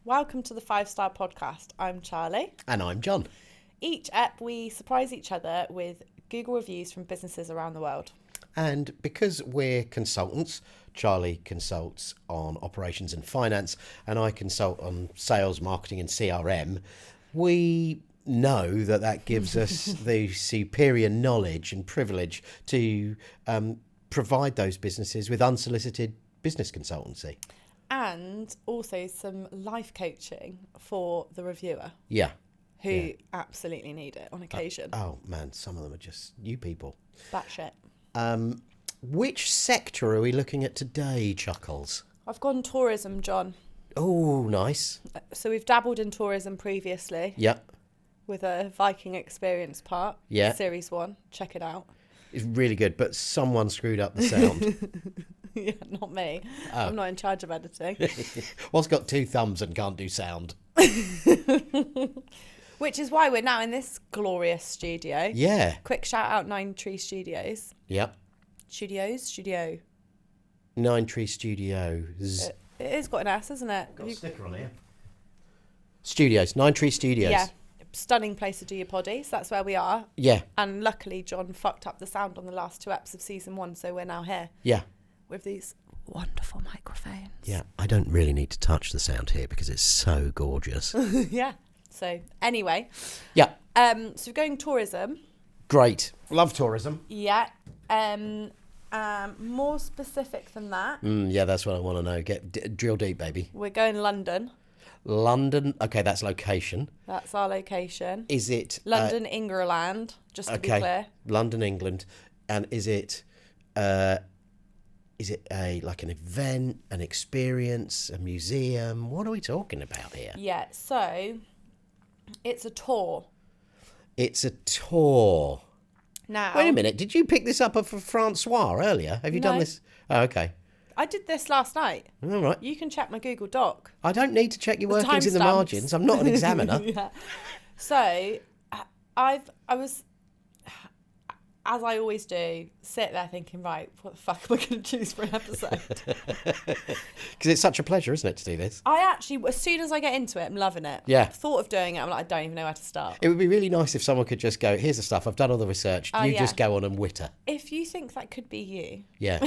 Welcome to the 5-Star Podcast. I'm Charlie. And I'm John. Each ep, we surprise each other with Google reviews from businesses around the world. And because we're consultants, Charlie consults on operations and finance, and I consult on sales, marketing and CRM, we know that gives us the superior knowledge and privilege to provide those businesses with unsolicited business consultancy. And also some life coaching for the reviewer. Yeah. Who absolutely need it on occasion. Oh, man, some of them are just you people. Batshit. Which sector are we looking at today, Chuckles? I've gone tourism, John. Oh, nice. So we've dabbled in tourism previously. Yep. With a Viking experience part. Yeah. Series 1. Check it out. It's really good, but someone screwed up the sound. Yeah, not me. Oh. I'm not in charge of editing. What's got two thumbs and can't do sound? Which is why we're now in this glorious studio. Yeah. Quick shout out 9 Tree Studios. Yep. Studio. 9 Tree Studios. It is got an S, isn't it? Got a sticker on here. Studios. 9 Tree Studios. Yeah. Stunning place to do your poddies. That's where we are. Yeah. And luckily John fucked up the sound on the last 2 eps of season 1, so we're now here. Yeah. With these wonderful microphones. Yeah. I don't really need to touch the sound here because it's so gorgeous. Yeah. So anyway. Yeah. So we're going tourism. Great. Love tourism. Yeah. More specific than that. Yeah, that's what I want to know. Drill deep, baby. We're going London. London. Okay, that's location. That's our location. Is it London, England, just to be clear. London, England. And is it a like an event, an experience, a museum? What are we talking about here? Yeah, so it's a tour. It's a tour. Now, wait a minute. Did you pick this up for Francois earlier? Have you done this? Oh, okay. I did this last night. All right. You can check my Google Doc. I don't need to check your workings in the margins. I'm not an examiner. Yeah. So I was, as I always do, sit there thinking, right, what the fuck am I going to choose for an episode? Because it's such a pleasure, isn't it, to do this? I actually, as soon as I get into it, I'm loving it. Yeah. Thought of doing it, I'm like, I don't even know where to start. It would be really nice if someone could just go, here's the stuff, I've done all the research, you just go on and witter. If you think that could be you, yeah,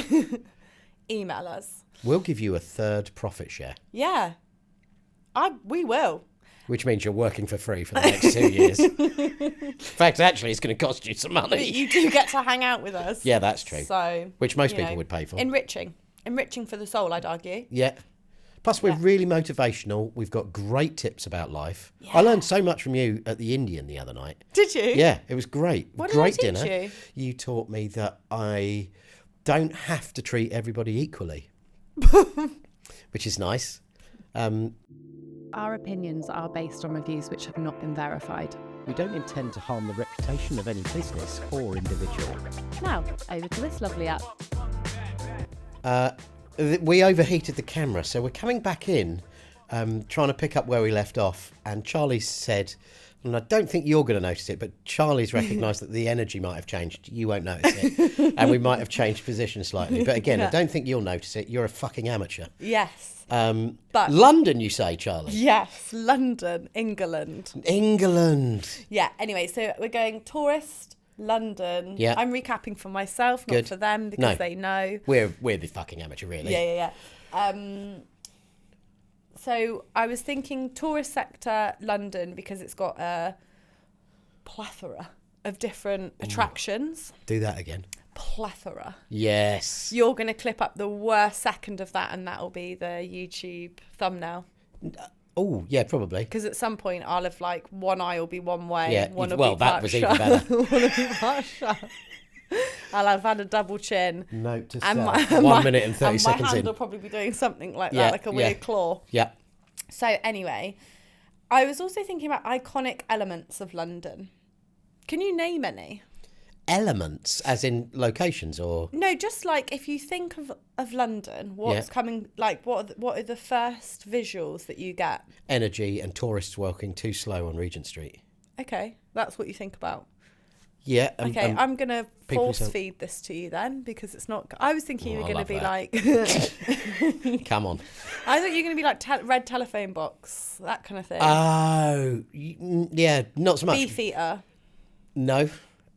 email us. We'll give you a third profit share. Yeah. We will. Which means you're working for free for the next 2 years. In fact, actually, it's going to cost you some money. But you do get to hang out with us. Yeah, that's true. So, which most people would pay for. Enriching for the soul, I'd argue. Yeah. Plus, we're really motivational. We've got great tips about life. Yeah. I learned so much from you at the Indian the other night. Did you? Yeah, it was great. What great did I teach dinner. you? You taught me that I don't have to treat everybody equally, which is nice. Our opinions are based on reviews which have not been verified. We don't intend to harm the reputation of any business or individual. Now, over to this lovely app. We overheated the camera, so we're coming back in, trying to pick up where we left off. And Charlie said, and I don't think you're going to notice it, but Charlie's recognised that the energy might have changed. You won't notice it. And we might have changed position slightly. But again, I don't think you'll notice it. You're a fucking amateur. Yes. But London, you say, Charlie? Yes, London, England. Yeah, anyway, so we're going tourist, London. Yeah. I'm recapping for myself, not for them, because they know. We're the fucking amateur, really. Yeah. So I was thinking tourist sector, London, because it's got a plethora of different attractions. Do that again. Plethora. Yes. You're going to clip up the worst second of that, and that'll be the YouTube thumbnail. Oh, yeah, probably. Because at some point I'll have one eye will be one way, one will be that part was shut, even better. one will be part shut. I'll have had a double chin. Note to self. 1 minute and 30 and seconds in. my hand will probably be doing something like that, like a weird claw. Yeah. So anyway, I was also thinking about iconic elements of London. Can you name any? Elements, as in locations, or no? Just if you think of London, what's coming? What are the first visuals that you get? Energy and tourists walking too slow on Regent Street. Okay, that's what you think about. Yeah. Okay, I'm going to people force sound- feed this to you then, because it's not... I was thinking you Oh, were I going to be love like... Come on. I thought you were going to be like red telephone box, that kind of thing. Oh, yeah, not so much. Beef eater. No.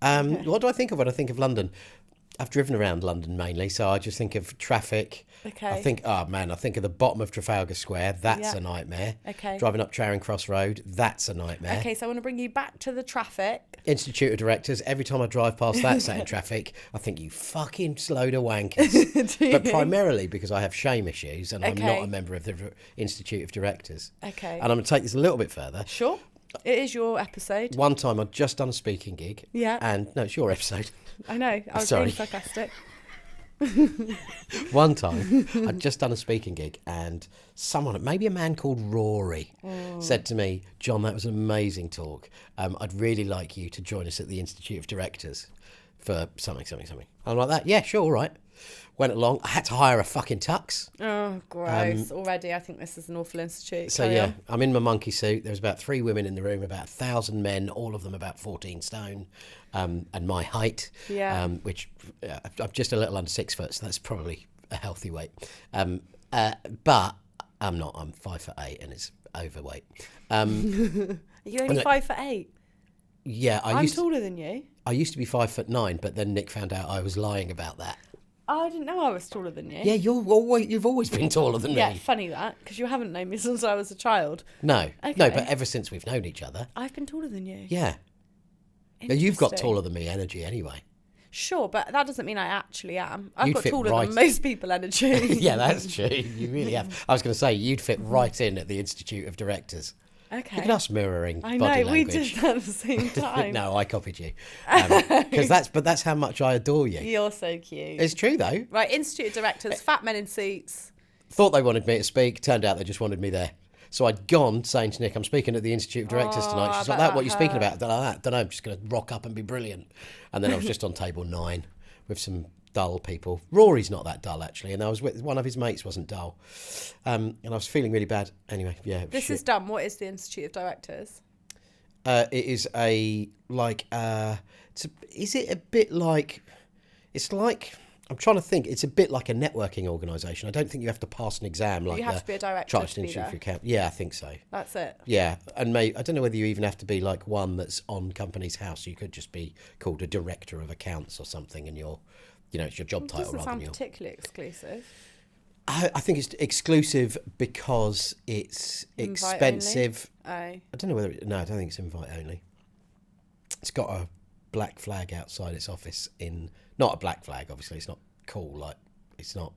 Okay. What do I think of when I think of London? I've driven around London mainly, so I just think of traffic. Okay. I think of the bottom of Trafalgar Square. That's Yeah. a nightmare. Okay. Driving up Charing Cross Road. That's a nightmare. Okay, so I want to bring you back to the traffic. Institute of Directors. Every time I drive past that set in traffic, I think you fucking slowed a wankers. Do But you? primarily because I have shame issues and I'm not Okay. a member of the Institute of Directors. Okay. And I'm going to take this a little bit further. Sure. It is your episode. One time I'd just done a speaking gig. Yeah. And no, it's your episode. I know. I was Sorry. being sarcastic. One time I'd just done a speaking gig and someone, maybe a man called Rory, said to me, John, that was an amazing talk. I'd really like you to join us at the Institute of Directors for something. I'm like that. Yeah, sure, all right. Went along. I had to hire a fucking tux. Oh, gross. Already, I think this is an awful institute. So Carry yeah, on. I'm in my monkey suit. There was about 3 women in the room, about 1,000 men, all of them about 14 stone, and my height, Yeah. which I'm just a little under 6 foot, so that's probably a healthy weight. But I'm not. I'm 5'8" and it's overweight. Are you only 5'8"? Yeah, I'm taller than you. I used to be 5'9", but then Nick found out I was lying about that. I didn't know I was taller than you. Yeah, you've always been taller than Yeah, me. funny that, because you haven't known me since I was a child. No, Okay. no, but ever since we've known each other, I've been taller than you. yeah. Now, you've got Interesting. taller than me energy anyway. Sure, but that doesn't mean I actually am. I've You'd got fit taller right- than most people energy. Yeah, that's true. You really have. I was going to say, you'd fit right in at the Institute of Directors. Okay. Look at us mirroring I body know, we language. did that at the same time. No, I copied you. Because that's how much I adore you. You're so cute. It's true, though. Right, Institute of Directors, fat men in suits. Thought they wanted me to speak. Turned out they just wanted me there. So I'd gone saying to Nick, I'm speaking at the Institute of Directors tonight. I She's bet like, that what are you speaking hurt. about? Don't know. I'm just going to rock up and be brilliant. And then I was just on table 9 with some dull people. Rory's not that dull, actually. And I was with one of his mates wasn't dull. And I was feeling really bad. Anyway, yeah. It was This shit. is dumb. What is the Institute of Directors? It is is it a bit like, it's like, I'm trying to think, it's a bit like a networking organisation. I don't think you have to pass an exam like You have the to be a director Chartered to be Institute there. for Account. Yeah, I think so. That's it. Yeah, and I don't know whether you even have to be like one that's on Companies House. You could just be called a director of accounts or something, and it's your job It title doesn't rather than sound your. particularly exclusive. I think it's exclusive because it's Invite expensive. Oh. I don't know whether no, I don't think it's invite only. It's got a black flag outside its office not a black flag, obviously. It's not cool, like it's not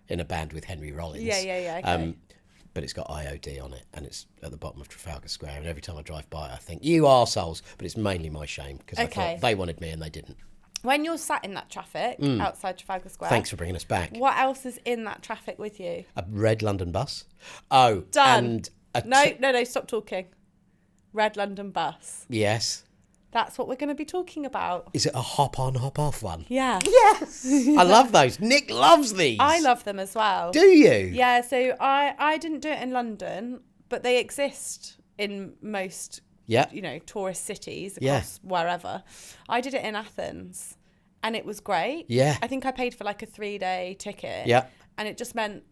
in a band with Henry Rollins. Yeah. Okay. But it's got IOD on it, and it's at the bottom of Trafalgar Square. And every time I drive by, I think, you arseholes. But it's mainly my shame because I Okay. thought they wanted me and they didn't. When you're sat in that traffic outside Trafalgar Square, Thanks for bringing us back. what else is in that traffic with you? A red London bus. Oh, Done. and No, stop talking. Red London bus. Yes. That's what we're going to be talking about. Is it a hop on, hop off one? Yeah. Yes. I love those. Nick loves these. I love them as well. Do you? Yeah, so I didn't do it in London, but they exist in most, Yeah. tourist cities Yeah. across wherever. I did it in Athens, and it was great. Yeah. I think I paid for like a 3-day ticket. Yeah. And it just meant,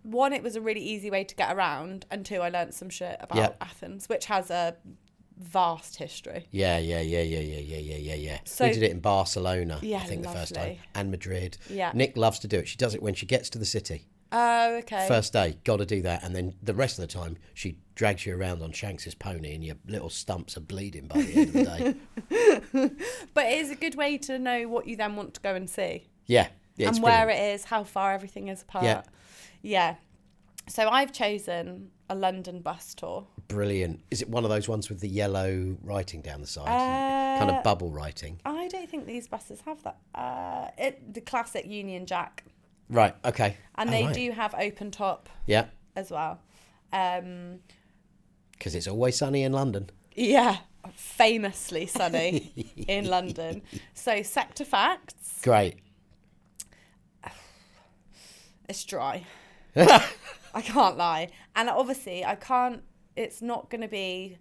one, it was a really easy way to get around, and 2, I learnt some shit about Yeah. Athens, which has a vast history. Yeah. So- We did it in Barcelona, Yeah, I think, the first time. lovely. And Madrid. Yeah. Nick loves to do it. She does it when she gets to the city. Oh, okay. First day, got to do that. And then the rest of the time, she drags you around on Shanks's pony and your little stumps are bleeding by the end of the day. But it is a good way to know what you then want to go and see. Yeah. Yeah, and it's where brilliant. it is, how far everything is apart. Yeah. Yeah. So I've chosen a London bus tour. Brilliant. Is it one of those ones with the yellow writing down the side? Kind of bubble writing. I don't think these buses have that. The classic Union Jack. Right, okay. And Oh, they right. do have open top Yeah, as well. because it's always sunny in London. Yeah. Famously sunny in London. So sector facts. Great. It's dry. I can't lie. And obviously, it's not going to be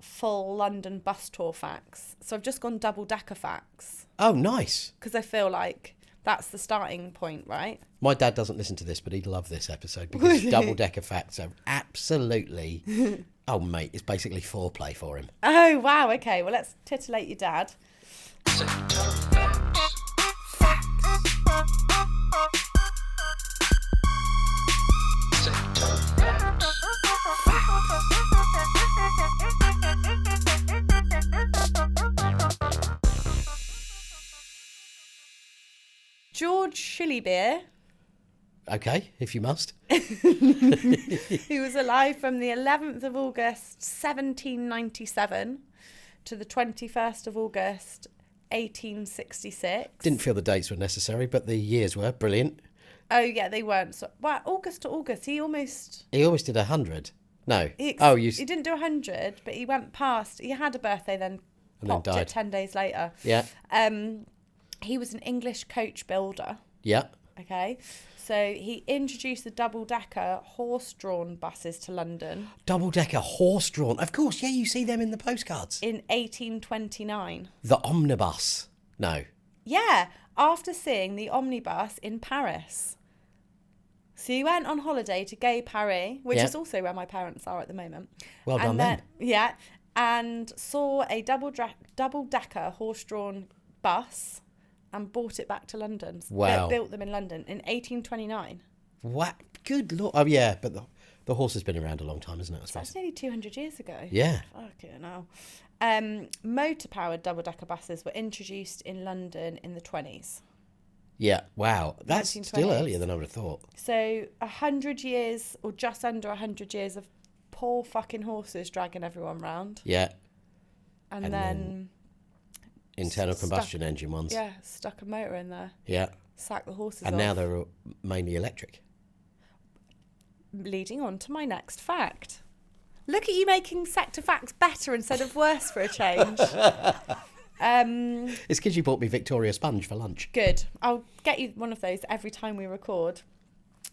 full London bus tour facts. So I've just gone double-decker facts. Oh, nice. Because I feel like that's the starting point, right? My dad doesn't listen to this, but he'd love this episode because double-decker facts are absolutely... Oh, mate, it's basically foreplay for him. Oh, wow. Okay, well, let's titillate your dad. George Shillybeer, Okay, if you must. who was alive from the 11th of August 1797 to the 21st of August 1866. Didn't feel the dates were necessary, but the years were brilliant. Oh, yeah, they weren't. So, well, August to August, he almost did 100. No. he didn't do 100, but he went past. He had a birthday, then And popped then died. it 10 days later. Yeah. He was an English coach builder. Yeah. Okay, so he introduced the double-decker horse-drawn buses to London Double-decker horse-drawn. Of course, yeah, you see them in the postcards. in 1829. The omnibus. No. Yeah, after seeing the omnibus in Paris. So he went on holiday to Gay Paris, which Yeah. is also where my parents are at the moment. Well done and then. Yeah, and saw a double-decker horse-drawn bus and brought it back to London. Wow. They built them in London in 1829. What? Good lord. Oh, yeah, but the horse has been around a long time, isn't it? I So suppose. that's nearly 200 years ago. Yeah. Fucking hell. Motor-powered double-decker buses were introduced in London in the 20s. Yeah. Wow. That's 1920s. still earlier than I would have thought. So 100 years, or just under 100 years of poor fucking horses dragging everyone round. Yeah. And And then Internal Stuck. combustion engine ones. yeah, stuck a motor in there. Yeah. Sack the horses And off. now they're mainly electric. Leading on to my next fact. Look at you making sector facts better instead of worse for a change. It's because you bought me Victoria Sponge for lunch. Good. I'll get you one of those every time we record.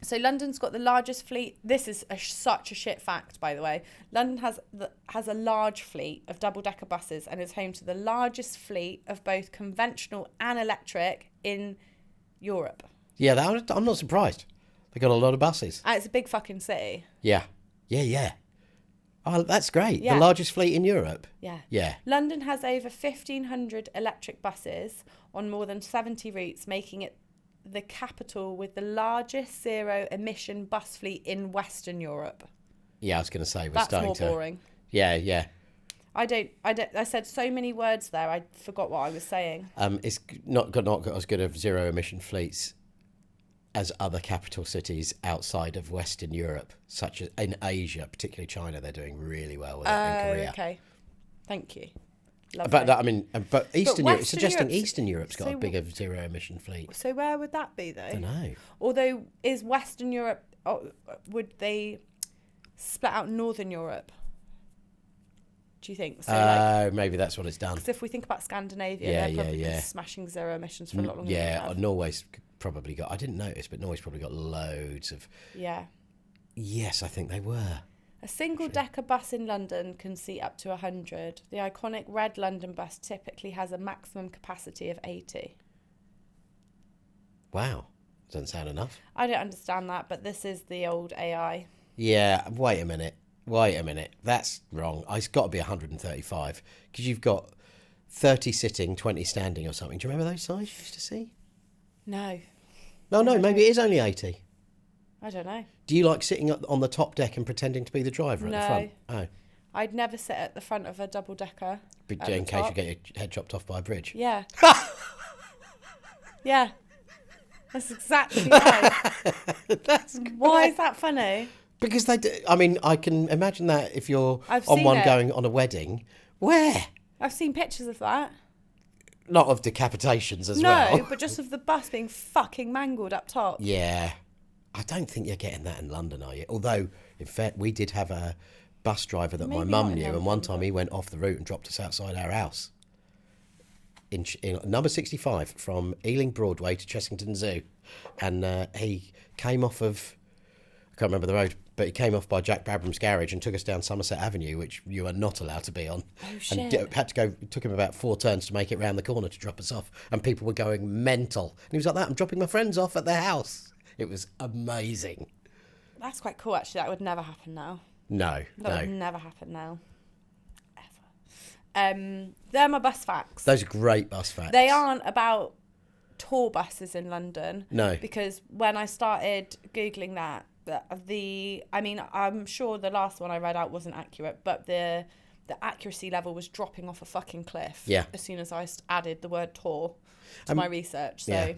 So London's got the largest fleet. This is such a shit fact, by the way. London has a large fleet of double-decker buses and is home to the largest fleet of both conventional and electric in Europe. Yeah, I'm not surprised. They got a lot of buses. And it's a big fucking city. Yeah. Yeah, yeah. Oh, that's great. Yeah. The largest fleet in Europe. Yeah. Yeah. London has over 1,500 electric buses on more than 70 routes, making it the capital with the largest zero-emission bus fleet in Western Europe. Yeah, I was going to say, we're That's starting more to... boring. Yeah, yeah. I said so many words there, I forgot what I was saying. It's not got as good of zero-emission fleets as other capital cities outside of Western Europe, such as in Asia, particularly China. They're doing really well with it, and Korea. Okay. Thank you. Lovely. But that, I mean, but Eastern Europe, Western suggesting Europe's- Eastern Europe's got so a bigger zero-emission fleet. So where would that be, though? I don't know. Although, is Western Europe, would they split out Northern Europe? Do you think? So, Maybe that's what it's done. 'cause if we think about Scandinavia, Yeah, they're probably yeah. smashing zero emissions for a lot longer Yeah, than we have. Norway's probably got... I didn't notice, but Norway's probably got loads of... Yeah. Yes, I think they were. A single-decker bus in London can seat up to 100. The iconic red London bus typically has a maximum capacity of 80. Wow. Doesn't sound enough. I don't understand that, but this is the old AI. Yeah, wait a minute. That's wrong. It's got to be 135 because you've got 30 sitting, 20 standing or something. Do you remember those signs you used to see? No, No, maybe it is only 80. I don't know. Do you like sitting up on the top deck and pretending to be the driver at the front? Oh, I'd never sit at the front of a double-decker. in at case the top. you get your head chopped off by a bridge. Yeah. Yeah. That's exactly right. Why is that funny? Because they do, I mean, I can imagine that if you're I've on seen one it. going on a wedding. Where? I've seen pictures of that. Not of decapitations as No, well. but just of the bus being fucking mangled up top. Yeah. I don't think you're getting that in London, are you? Although, in fact, we did have a bus driver that my Maybe mum not in knew, and London, one time he went off the route and dropped us outside our house. In number 65 from Ealing Broadway to Chessington Zoo. And he came off of, I can't remember the road, but he came off by Jack Babram's garage and took us down Somerset Avenue, which you are not allowed to be on. Oh, shit. And had to go. It took him about 4 turns to make it round the corner to drop us off, and people were going mental. And he was like that. I'm dropping my friends off at their house. It was amazing. That's quite cool, actually. That would never happen now. No. That would never happen now. Ever. They're my bus facts. Those are great bus facts. They aren't about tour buses in London. No. Because when I started Googling that, I'm sure the last one I read out wasn't accurate, but the accuracy level was dropping off a fucking cliff. Yeah. As soon as I added the word tour to my research. So. Yeah.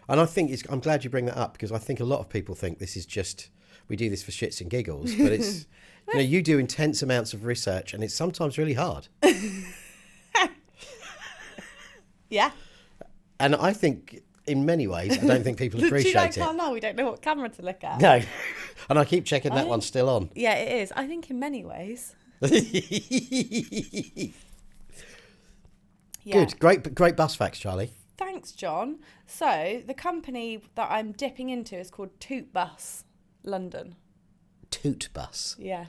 And I think I'm glad you bring that up, because I think a lot of people think this is just, we do this for shits and giggles, but it's, you do intense amounts of research and it's sometimes really hard. Yeah. And I think in many ways, I don't think people appreciate it. No, we don't know what camera to look at. No. And I keep checking that one's still on. Yeah, it is. I think in many ways. Yeah. Good. Great bus facts, Charlie. Thanks, John. So the company that I'm dipping into is called Toot Bus London. Toot Bus. Yeah.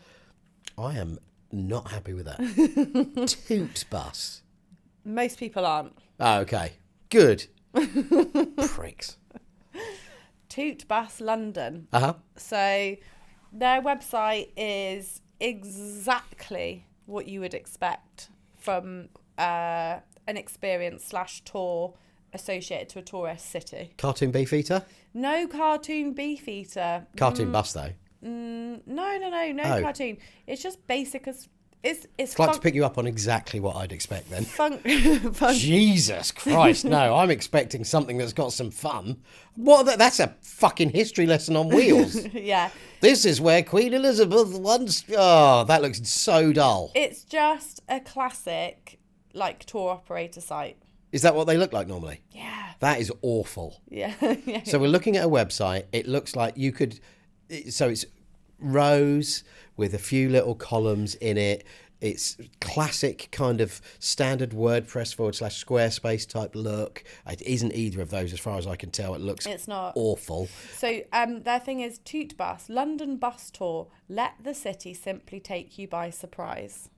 I am not happy with that. Toot Bus. Most people aren't. Oh, okay. Good. Pricks. Toot Bus London. Uh-huh. So their website is exactly what you would expect from an experience / tour associated to a tourist city. Cartoon Beefeater? No cartoon Beefeater. Cartoon bus, though. No cartoon. It's just basic as... It's like to pick you up on exactly what I'd expect then. Fun. Jesus Christ, no, I'm expecting something that's got some fun. That's a fucking history lesson on wheels. Yeah. This is where Queen Elizabeth once... Oh, that looks so dull. It's just a classic, tour operator site. Is that what they look like normally? Yeah. That is awful. Yeah. Yeah. So we're looking at a website. It looks like you could... So it's rows with a few little columns in it. It's classic kind of standard WordPress / Squarespace type look. It isn't either of those as far as I can tell. It looks It's not awful. So their thing is Toot Bus, London bus tour. Let the city simply take you by surprise.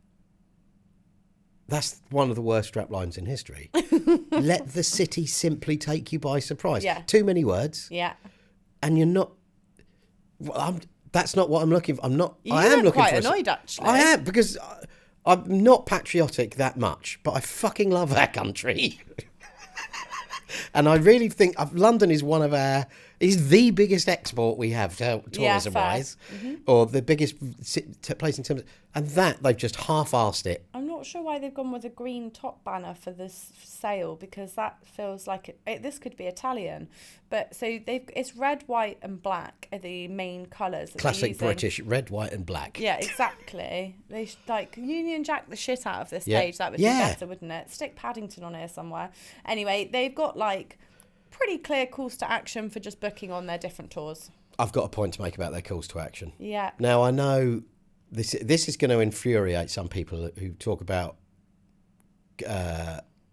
That's one of the worst strap lines in history. Let the city simply take you by surprise. Yeah. Too many words. Yeah. And you're not... That's not what I'm looking for. I am looking quite annoyed, actually. I am, because I'm not patriotic that much, but I fucking love our country. And I really think London is is the biggest export we have tourism-wise, or the biggest place in terms of, and that they've just half-arsed it. I'm not sure why they've gone with a green top banner for this sale, because that feels like this could be Italian. But so it's red, white, and black are the main colours. Classic British, red, white, and black. Yeah, exactly. They Union Jack the shit out of this page. That would be better, wouldn't it? Stick Paddington on here somewhere. Anyway, they've got pretty clear calls to action for just booking on their different tours. I've got a point to make about their calls to action. Yeah. Now, I know this is going to infuriate some people who talk about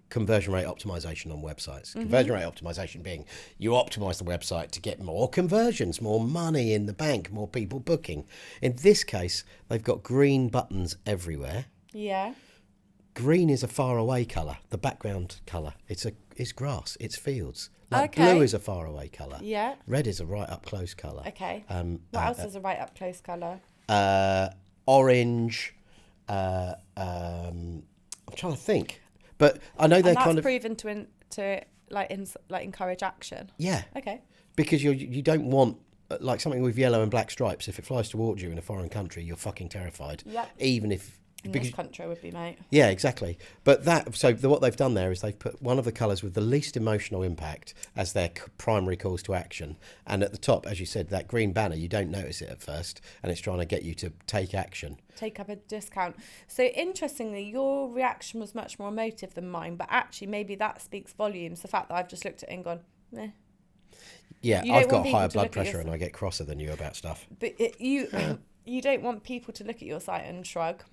conversion rate optimization on websites. Mm-hmm. Conversion rate optimization being you optimize the website to get more conversions, more money in the bank, more people booking. In this case, they've got green buttons everywhere. Yeah. Green is a far away colour, the background colour. It's grass, it's fields. Okay. Blue is a far away colour. Yeah. Red is a right up close colour. Okay. What else is a right up close colour? Orange. I'm trying to think, but I know they're kind of proven to encourage action. Yeah. Okay. Because you don't want something with yellow and black stripes. If it flies towards you in a foreign country, you're fucking terrified. Yep. Even if. In this country would be, mate. Yeah, exactly. But what they've done there is they've put one of the colours with the least emotional impact as their primary calls to action. And at the top, as you said, that green banner, you don't notice it at first, and it's trying to get you to take action. Take up a discount. So interestingly, your reaction was much more emotive than mine, but actually maybe that speaks volumes. The fact that I've just looked at it and gone, meh. Yeah, I've got higher blood pressure and I get crosser than you about stuff. But you don't want people to look at your site and shrug.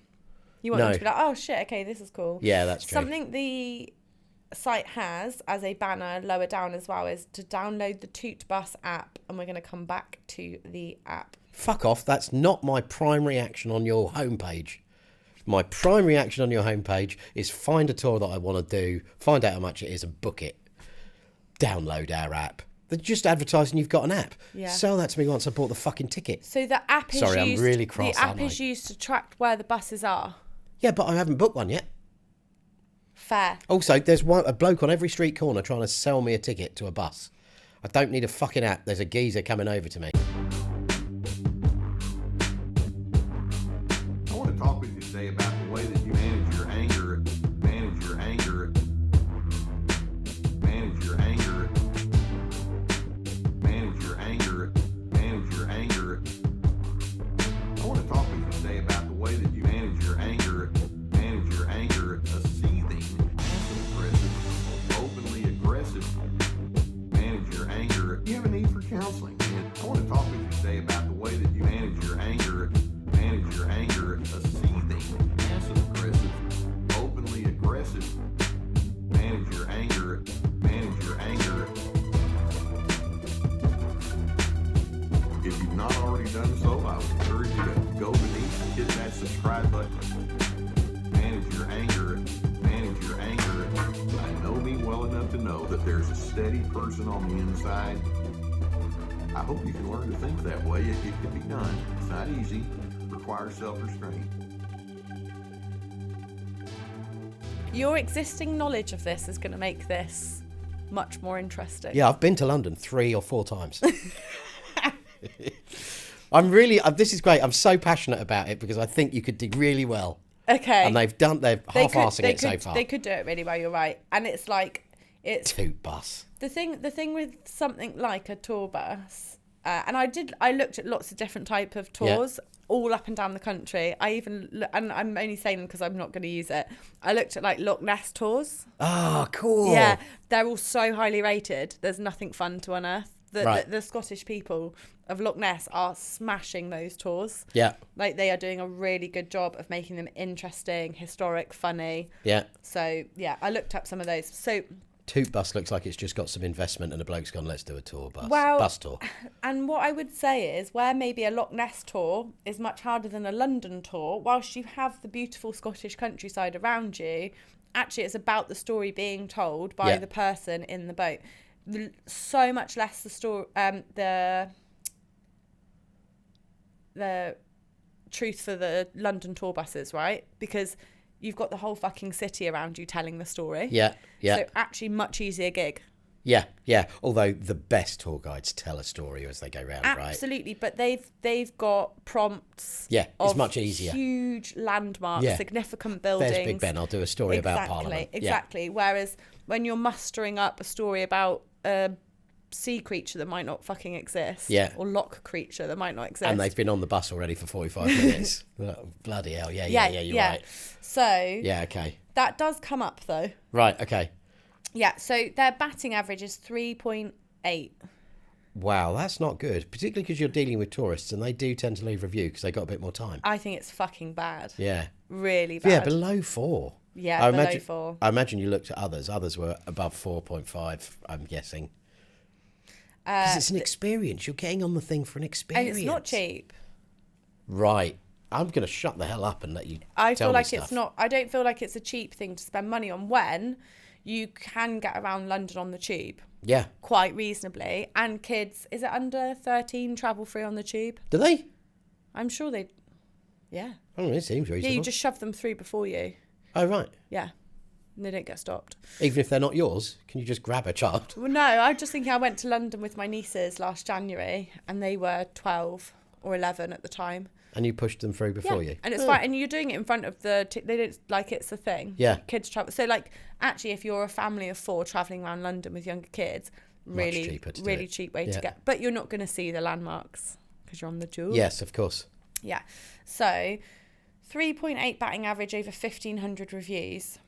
You want them to be like, oh shit, okay, this is cool. Yeah, that's true. Something the site has as a banner lower down as well is to download the Toot Bus app, and we're going to come back to the app. Fuck off. That's not my primary action on your homepage. My primary action on your homepage is find a tour that I want to do, find out how much it is and book it. Download our app. They're just advertising you've got an app. Yeah. Sell that to me once I bought the fucking ticket. So the app is Sorry, used, I'm really cross, the app aren't I? is used to track where the buses are. Yeah, but I haven't booked one yet. Fair. Also, there's a bloke on every street corner trying to sell me a ticket to a bus. I don't need a fucking app. There's a geezer coming over to me. I want to talk with you today about the way that you manage your anger, manage your anger, manage your anger, manage your anger, manage your anger. I want to talk with you today about the way that you manage your anger, a seething, passive-aggressive, openly aggressive. Manage your anger. You have a need for counseling. And I want to talk with you today about the way that you manage your anger, a seething, passive-aggressive, openly aggressive. Manage your anger, manage your anger. If you've not already done so, I would encourage you to go beneath and hit that subscribe button. Manage your anger, manage your anger. I know me well enough to know that there's a steady person on the inside. I hope you can learn to think that way. It can be done. It's not easy. It requires self-restraint. Your existing knowledge of this is going to make this much more interesting. Yeah, I've been to London 3 or 4 times. I'm really, this is great. I'm so passionate about it because I think you could do really well. Okay. And they're half-arsing it so far. They could do it really well, you're right. And it's like, it's... Toot bus. The thing with something like a tour bus, and I looked at lots of different type of tours, all up and down the country. And I'm only saying them because I'm not going to use it. I looked at like Loch Ness tours. Oh, cool. Yeah, they're all so highly rated. There's nothing fun to unearth. The Scottish people of Loch Ness are smashing those tours. Yeah. Like they are doing a really good job of making them interesting, historic, funny. Yeah. So yeah, I looked up some of those. So Toot bus looks like it's just got some investment and a bloke's gone, let's do a tour bus. Well, bus tour. And what I would say is where maybe a Loch Ness tour is much harder than a London tour, whilst you have the beautiful Scottish countryside around you, actually it's about the story being told by the person in the boat. So much less the story, the truth for the London tour buses, right? Because you've got the whole fucking city around you telling the story. Yeah, yeah. So actually much easier gig. Yeah, yeah. Although the best tour guides tell a story as they go round, right? Absolutely, but they've got prompts. Yeah, it's much easier. Huge landmarks, significant buildings. There's Big Ben. I'll do a story about Parliament. Exactly. Yeah. Whereas when you're mustering up a story about a sea creature that might not fucking exist, or loch creature that might not exist, and they've been on the bus already for 45 minutes. Bloody hell! Yeah. You're right. So yeah, okay. That does come up though. Right. Okay. Yeah. So their batting average is 3.8. Wow, that's not good, particularly because you're dealing with tourists and they do tend to leave review because they got a bit more time. I think it's fucking bad. Yeah. Really bad. Yeah, below 4. Yeah, below 4. I imagine you looked at others. Others were above 4.5, I'm guessing. Because it's an experience. You're getting on the thing for an experience. And it's not cheap. Right. I'm going to shut the hell up and let you I tell feel me like stuff. it's not. I don't feel like it's a cheap thing to spend money on when you can get around London on the tube. Yeah. Quite reasonably. And kids, is it under 13 travel free on the tube? Do they? I'm sure they... Yeah. I don't know, it seems reasonable. Yeah, you just shove them through before you. Oh, right. Yeah. And they don't get stopped. Even if they're not yours, can you just grab a child? Well, no, I'm just thinking I went to London with my nieces last January and they were 12 or 11 at the time. And you pushed them through before you? And it's fine. And you're doing it in front of they don't, like, it's a thing. Yeah. Kids travel. So, like, actually, if you're a family of 4 travelling around London with younger kids, really cheap way to get. But you're not going to see the landmarks because you're on the tube. Yes, of course. Yeah. So, 3.8 batting average over 1,500 reviews.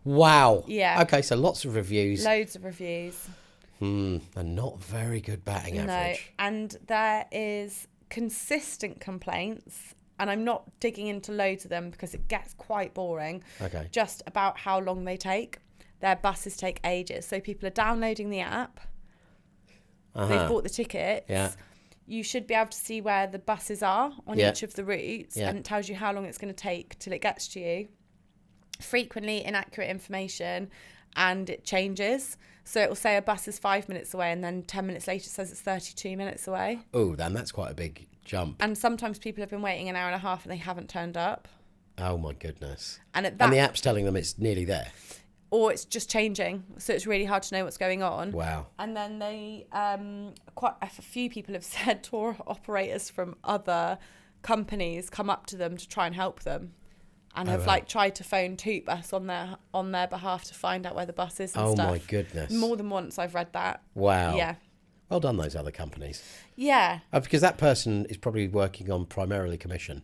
Wow. Yeah. Okay, so lots of reviews. Loads of reviews. And not very good batting average. No. And there is consistent complaints, and I'm not digging into loads of them because it gets quite boring. Okay. Just about how long they take. Their buses take ages. So people are downloading the app. They've bought the tickets. Yeah. you should be able to see where the buses are on Yeah. each of the routes, Yeah. and it tells you how long it's going to take till it gets to you. Frequently inaccurate information, and it changes. So it will say a bus is 5 minutes away, and then 10 minutes later it says it's 32 minutes away. Oh, then that's quite a big jump. And sometimes people have been waiting an hour and a half and they haven't turned up. Oh my goodness. And at that, And the app's telling them it's nearly there. or it's just changing, so it's really hard to know what's going on. Wow. And then they, quite a few people have said tour operators from other companies come up to them to try and help them, and have like tried to phone Tootbus on their behalf to find out where the bus is and Oh stuff. my goodness. More than once I've read that. Wow. Yeah. Well done, those other companies. Yeah, Because that person is probably working on primarily commission.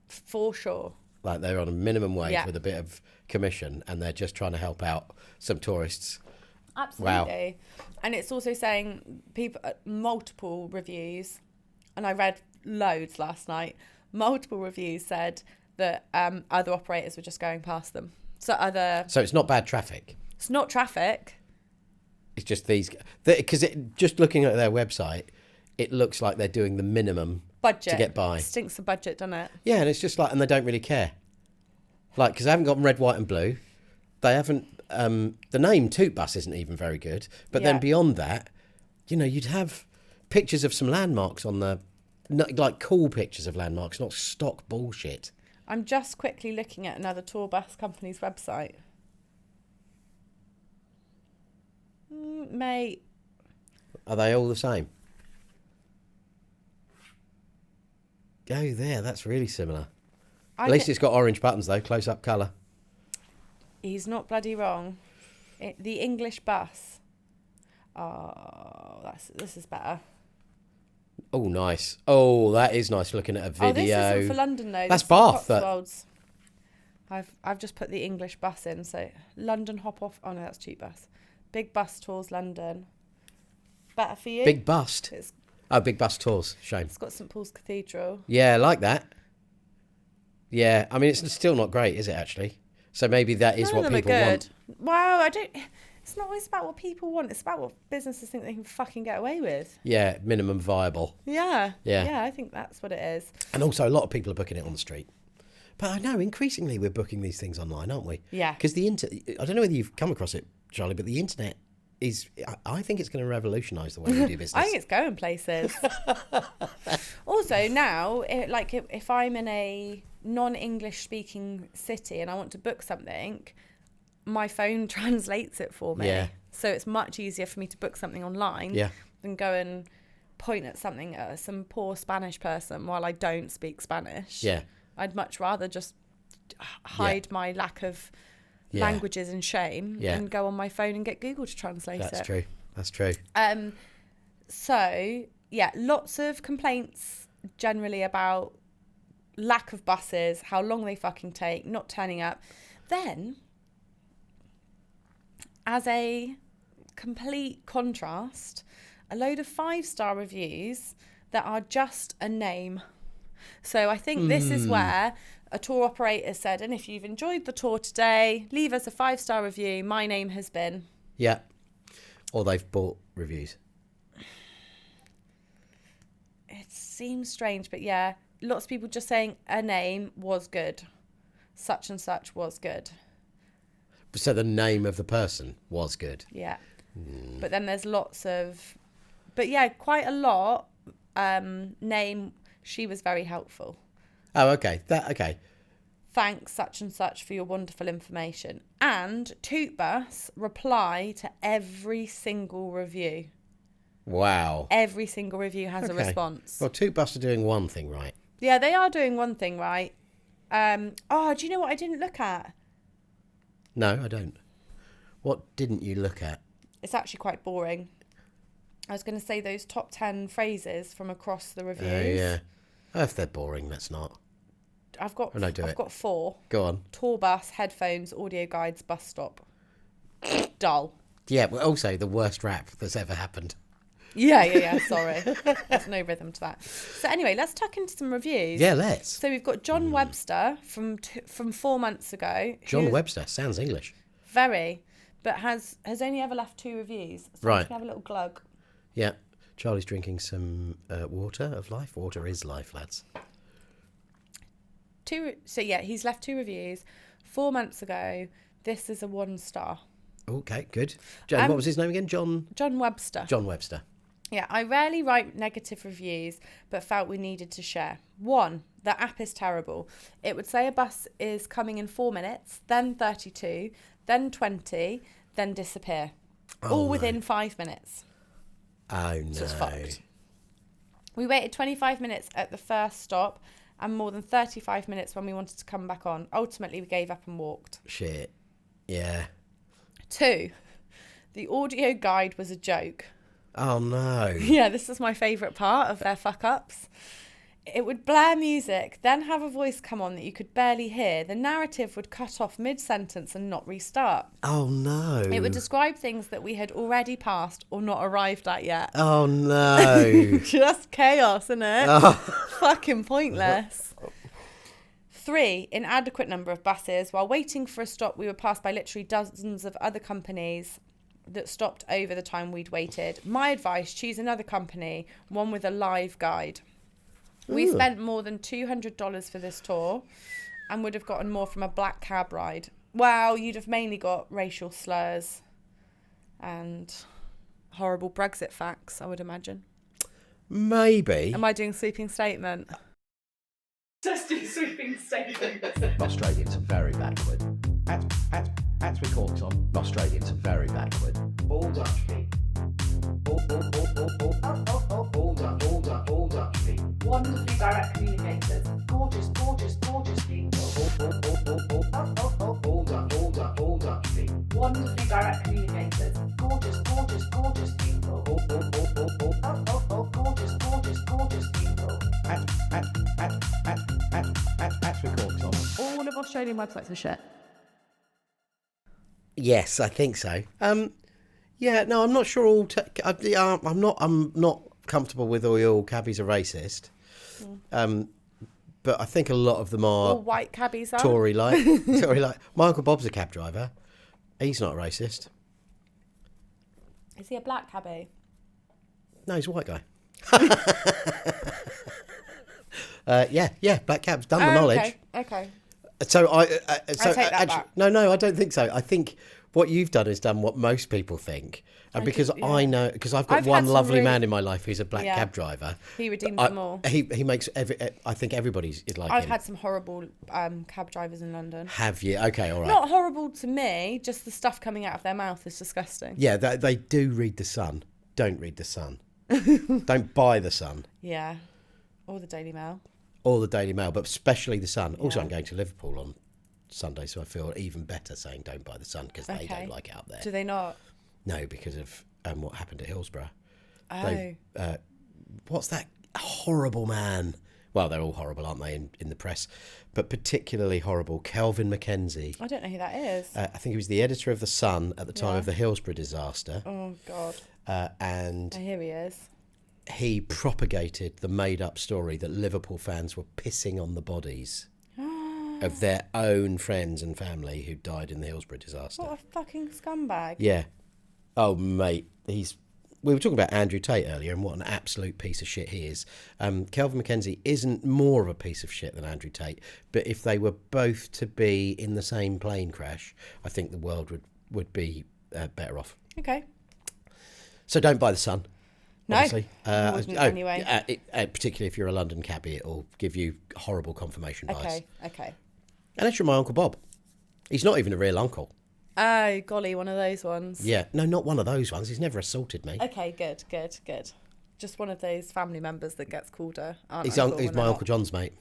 for sure. Like they're on a minimum wage Yeah. with a bit of commission, and they're just trying to help out some tourists. Absolutely. And it's also saying people, multiple reviews, and I read loads last night, multiple reviews said that other operators were just going past them. So So it's not bad traffic. it's not traffic. It's just these, because just looking at their website, it looks like they're doing the minimum Budget. to get by. Stinks the budget, doesn't it? Yeah, and it's just like, and they don't really care. Like, because they haven't got red, white, and blue. They haven't. The name Tootbus isn't even very good. But then Yeah. beyond that, you'd have pictures of some landmarks on the, like cool pictures of landmarks, not stock bullshit. I'm just quickly looking at another tour bus company's website. Mate, Are they all the same? Oh, there, that's really similar. At least it's got orange buttons though, close up colour. he's not bloody wrong. The English bus. Oh, this is better. Oh, nice. Oh, that is nice looking at a video. Oh, this isn't for London though. That's This is Bath, that- Cotswolds. I've just put the English bus in. So London hop off. Oh no, that's cheap bus. Big bus tours London. Better for you. Big bust. It's Oh, big bus tours. Shame. got St Paul's Cathedral. Yeah, I like that. Yeah, I mean, it's still not great, is it, actually? So maybe that is None of what them people are good. want. Wow, I don't. It's not always about what people want. It's about what businesses think they can fucking get away with. Yeah, minimum viable. Yeah. Yeah. Yeah, I think that's what it is. And also, a lot of people are booking it on the street. But I know, increasingly, we're booking these things online, aren't we? Yeah. Because I don't know whether you've come across it, Charlie, but the internet is, I think it's going to revolutionise the way we do business. I think it's going places. Also, now, if I'm in a non-English speaking city and I want to book something, my phone translates it for me. Yeah. So it's much easier for me to book something online Yeah. than go and point at something at some poor Spanish person while I don't speak Spanish. Yeah. I'd much rather just hide my lack of Yeah. languages and shame Yeah. and go on my phone and get Google to translate it. That's true. That's true. So, yeah, lots of complaints generally about lack of buses, how long they fucking take, not turning up. Then, as a complete contrast, a load of 5-star reviews that are just a name. So I think this is where a tour operator said, and if you've enjoyed the tour today, leave us a 5-star review. My name has been. Yeah. Or they've bought reviews. It seems strange, but yeah, lots of people just saying a name was good. Such and such was good. So the name of the person was good. Yeah. But then there's lots of, but yeah, quite a lot. Name, she was very helpful. Oh, okay. Okay. Thanks, such and such, for your wonderful information. And Tootbus reply to every single review. Wow. Every single review has a Okay. response. Well, Tootbus are doing one thing right. Yeah, they are doing one thing right. Oh, do you know what I didn't look at? No, I don't. What didn't you look at? It's actually quite boring. I was going to say those top 10 phrases from across the reviews. Oh, yeah. Oh, if they're boring, that's not. I've got Oh, no, do I've it. got 4. Go on. Tour bus, headphones, audio guides, bus stop. Dull. Yeah, but also the worst rap that's ever happened. Yeah. Sorry. There's no rhythm to that. So anyway, let's tuck into some reviews. Yeah, let's. So we've got John Webster from 4 months ago. John who- Webster sounds English. Very, but has only ever left 2 reviews. So Right. I'm just gonna have a little glug. Yeah. Charlie's drinking some water of life. Water is life, lads. He's left 2 reviews. 4 months ago, this is a 1 star. Okay, good. What was his name again? John Webster. John Webster. Yeah, I rarely write negative reviews, but felt we needed to share. 1, the app is terrible. It would say a bus is coming in 4 minutes, then 32, then 20, then disappear. All within 5 minutes. Oh, no. So it's fucked. We waited 25 minutes at the first stop and more than 35 minutes when we wanted to come back on. Ultimately, we gave up and walked. Shit. Yeah. 2, the audio guide was a joke. Oh, no. Yeah, this is my favourite part of their fuck-ups. It would blare music, then have a voice come on that you could barely hear. The narrative would cut off mid-sentence and not restart. Oh, no. It would describe things that we had already passed or not arrived at yet. Oh, no. Just chaos, isn't it? Oh. Fucking pointless. 3, inadequate number of buses. While waiting for a stop, we were passed by literally dozens of other companies that stopped over the time we'd waited. My advice, choose another company, one with a live guide. We spent more than $200 for this tour and would have gotten more from a black cab ride. Well, you'd have mainly got racial slurs and horrible Brexit facts, I would imagine. Maybe. Am I doing sweeping statement? Just do sweeping statement. Australians are very backward. As we call it on, Australians are very backward. All Dutch people. All Dutch people. Wonderfully direct communicators. Gorgeous people. All Dutch people. Wonderfully direct communicators. Gorgeous people. Gorgeous people. As we call it on. All of Australian websites are shit. Yes, I think so. Yeah, no, I'm not sure all... I'm not comfortable with all cabbies are racist. But I think a lot of them are... All white cabbies are. Tory-like. Tory-like. My Uncle Bob's a cab driver. He's not racist. Is he a black cabbie? No, he's a white guy. Yeah, black cabs. Done the knowledge. Okay. So I take that back. No, I don't think so. I think what you've done is done what most people think, and because I know, because I've got one lovely man in my life who's a black cab driver. He redeems them all. He makes I think everybody's is like I've him. had some horrible cab drivers in London. Have you? Okay, all right. Not horrible to me, just the stuff coming out of their mouth is disgusting. Yeah, they do read the Sun. Don't read the Sun. Don't buy the Sun. Yeah, or the Daily Mail. Or the Daily Mail, but especially the Sun. Also, I'm going to Liverpool on Sunday, so I feel even better saying don't buy the Sun because they don't like it up there. Do they not? No, because of what happened at Hillsborough. Oh. What's that horrible man? Well, they're all horrible, aren't they, in the press? But particularly horrible, Kelvin Mackenzie. I don't know who that is. I think he was the editor of The Sun at the time of the Hillsborough disaster. Oh, God. And Here he is. he propagated the made-up story that Liverpool fans were pissing on the bodies of their own friends and family who died in the Hillsborough disaster. What a fucking scumbag. Yeah. Oh, mate, we were talking about Andrew Tate earlier and what an absolute piece of shit he is. Kelvin Mackenzie isn't more of a piece of shit than Andrew Tate, but if they were both to be in the same plane crash, I think the world would be better off. Okay. So don't buy the Sun. No, obviously. anyway. Particularly if you're a London cabbie, it'll give you horrible confirmation bias. Okay. Unless you're my Uncle Bob. He's not even a real uncle. Oh, golly, one of those ones. Yeah, no, not one of those ones. He's never assaulted me. Okay, good. Just one of those family members that gets called a aunt. He's uncle my Uncle John's mate.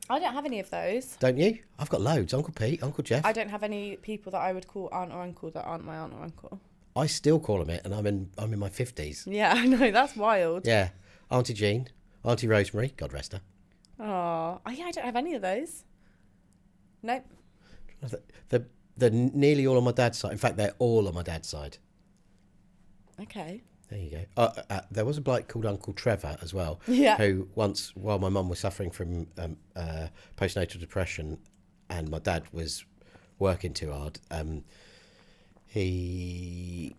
I don't have any of those. Don't you? I've got loads. Uncle Pete, Uncle Jeff. I don't have any people that I would call aunt or uncle that aren't my aunt or uncle. I still call him it, and I'm in my 50s. Yeah, I know, that's wild. Yeah, Auntie Jean, Auntie Rosemary, God rest her. Oh, yeah, I don't have any of those. Nope. They're nearly all on my dad's side. In fact, they're all on my dad's side. Okay. There you go. There was a bloke called Uncle Trevor as well. Yeah. Who once, while my mum was suffering from postnatal depression, and my dad was working too hard, he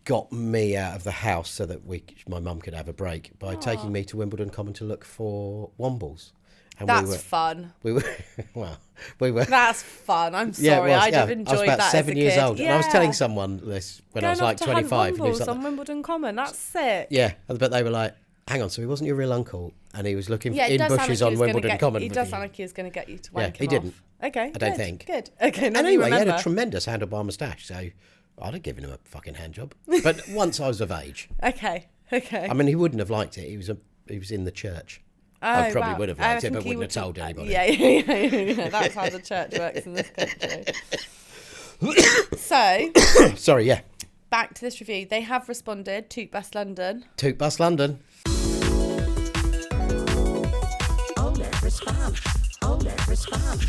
got me out of the house so that my mum could have a break by taking me to Wimbledon Common to look for wombles. And That's fun. We were, we were. That's fun. I'm Yeah, sorry. it was, I'd have enjoyed I was about that 7 as a years kid. old, and I was telling someone this when I was like 25. And he was like, on Wimbledon Common. That's sick. yeah, but they were like, "Hang on, so he wasn't your real uncle, and he was looking Yeah, it in does sound bushes like on he was gonna Wimbledon Common." He with does you." sound like he was going to get you to Yeah, wank he him didn't. off. Okay, I don't think. Good. Okay, now Anyway, you he had remember. a tremendous handlebar moustache, so I'd have given him a fucking hand job. But once I was of age, Okay. I mean, he wouldn't have liked it. He was in the church. I probably would have liked it, but wouldn't have told anybody. Yeah. That's how the church works in this country. So, Sorry, yeah. back to this review. They have responded to Bus London. Toot Bus London. Oled response. Oled response.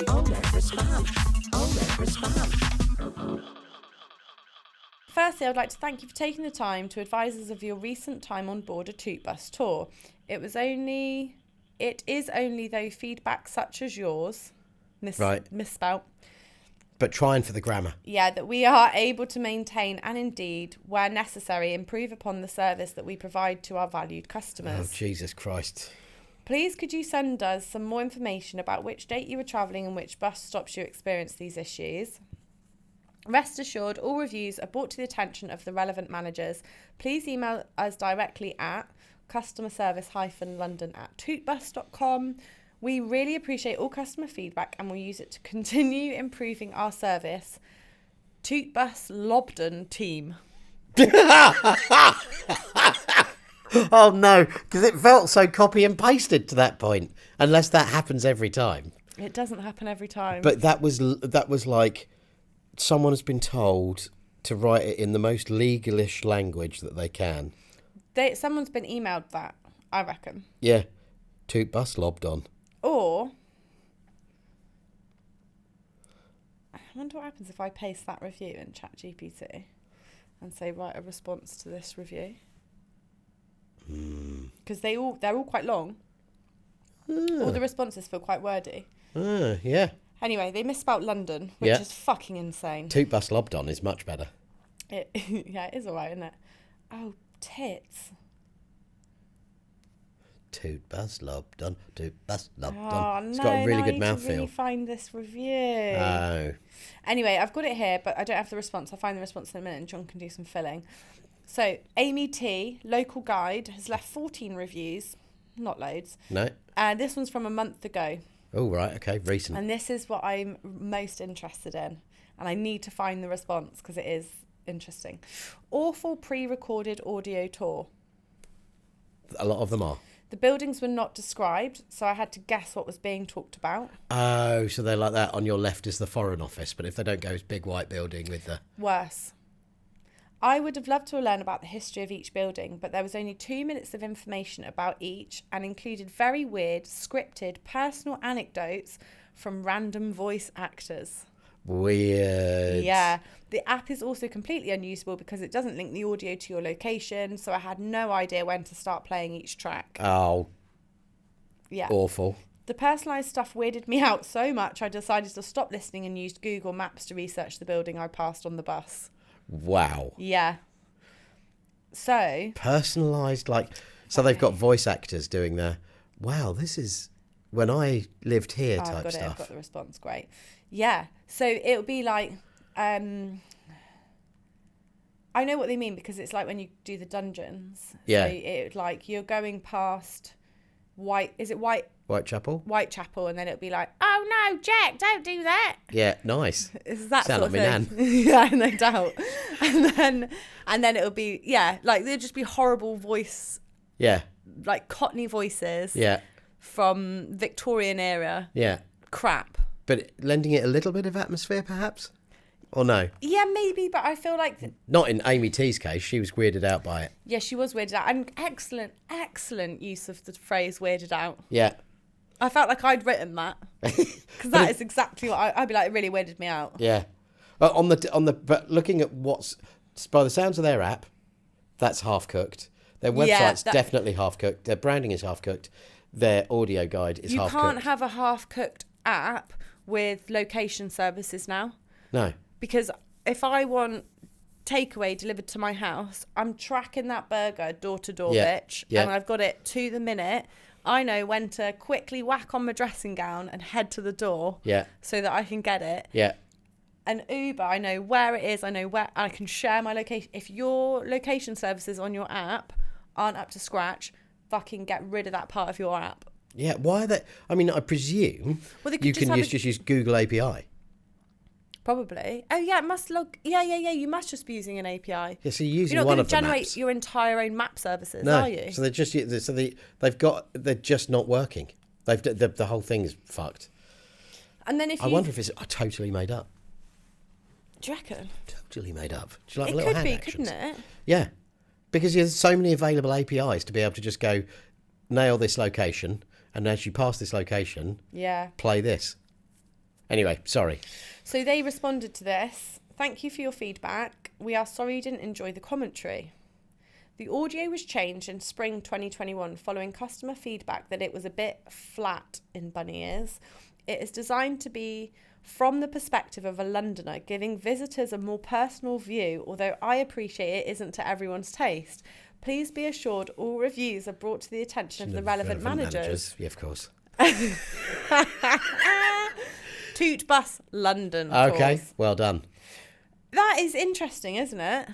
Oled response. Oled response. Firstly, I would like to thank you for taking the time to advise us of your recent time on board a Toot Bus tour. It is only though feedback such as yours, misspelt, But trying for the grammar. yeah, that we are able to maintain and indeed, where necessary, improve upon the service that we provide to our valued Oh, customers. Jesus Christ. Please could you send us some more information about which date you were travelling and which bus stops you experienced these issues? Rest assured, all reviews are brought to the attention of the relevant managers. Please email us directly at customerservice-london@tootbus.com. We really appreciate all customer feedback and will use it to continue improving our service. Tootbus Lobden team. Oh, no, because it felt so copy and pasted to that point, unless that happens every time. It doesn't happen every time. But that was like someone has been told to write it in the most legalish language that they can. Someone's been emailed that, I reckon. Yeah. Toot Bus lobbed on. Or, I wonder what happens if I paste that review in ChatGPT and say, write a response to this review. Because they're all quite long. All the responses feel quite wordy. Yeah. Anyway, they misspelled London, which Yeah. is fucking insane. Toot Bus lobbed on is much better. Yeah, it is alright, isn't it? Oh, tits. Toot Bus lobbed on. Toot Bus lobbed Oh, on. no, It's got a really now I good need to mouthfeel. really find this review. Oh. Anyway, I've got it here, but I don't have the response. I'll find the response in a minute and John can do some filling. So, Amy T, local guide, has left 14 reviews. Not loads. No? This one's from a month ago. Oh, right. Okay. Recent. And this is what I'm most interested in. And I need to find the response because it is interesting. Awful pre-recorded audio tour. A lot of them are. The buildings were not described, so I had to guess what was being talked about. Oh, so they're like that. On your left is the Foreign Office, but if they don't go, it's big white building with the... Worse. I would have loved to learn about the history of each building, but there was only 2 minutes of information about each and included very weird, scripted, personal anecdotes from random voice actors. Weird. Yeah. The app is also completely unusable because it doesn't link the audio to your location, so I had no idea when to start playing each track. Oh, Yeah. awful. The personalised stuff weirded me out so much I decided to stop listening and used Google Maps to research the building I passed on the bus. Wow. Yeah. So... Personalised, like... So they've got voice actors doing the, wow, this is when I lived here I've type got it. I've stuff. got the response. Great. Yeah. So it'll be like, I know what they mean because it's like when you do the dungeons. Yeah. So it like you're going past Whitechapel, and then it'll be like, oh no, Jack, don't do that. Yeah, nice. Is that Sound sort like of me thing? Yeah, no doubt. And then it'll be like there'll just be horrible voice, Yeah, like Cockney voices. yeah, From Victorian era yeah. crap. But lending it a little bit of atmosphere, perhaps? Or no? Yeah, maybe, but I feel like... Not in Amy T's case. She was weirded out by it. Yeah, she was weirded out. And excellent use of the phrase weirded out. Yeah. I felt like I'd written that. Because that is exactly what I'd be like, it really weirded me out. Yeah. But looking at what's... By the sounds of their app, that's half-cooked. Their website's definitely half-cooked. Their branding is half-cooked. Their audio guide is half-cooked. You can't have a half-cooked app with location services now. No. Because if I want takeaway delivered to my house, I'm tracking that burger door to door, bitch, and I've got it to the minute. I know when to quickly whack on my dressing gown and head to the door, so that I can get it. And Uber, I know where it is. I know where I can share my location. If your location services on your app aren't up to scratch, fucking get rid of that part of your app. Yeah, why are they? I mean, I presume you can just use Google API. Probably. Oh yeah, it must log. Yeah. You must just be using an API. Yeah, so you're using You're not one going of to the generate maps. your entire own map services, No, are you? so they're just not working. The whole thing is fucked. And then I wonder if it's totally made up. Do you reckon? Totally made up. Do you like It little could be, hand actions? couldn't it? Yeah, because there's so many available APIs to be able to just go nail this location, and as you pass this location, play this. Anyway, sorry. So they responded to this. Thank you for your feedback. We are sorry you didn't enjoy the commentary. The audio was changed in spring 2021 following customer feedback that it was a bit flat in bunny ears. It is designed to be from the perspective of a Londoner, giving visitors a more personal view, although I appreciate it isn't to everyone's taste. Please be assured all reviews are brought to the attention of the relevant managers. Yeah, of course. Toot Bus London. Okay, tours. well done. That is interesting, isn't it?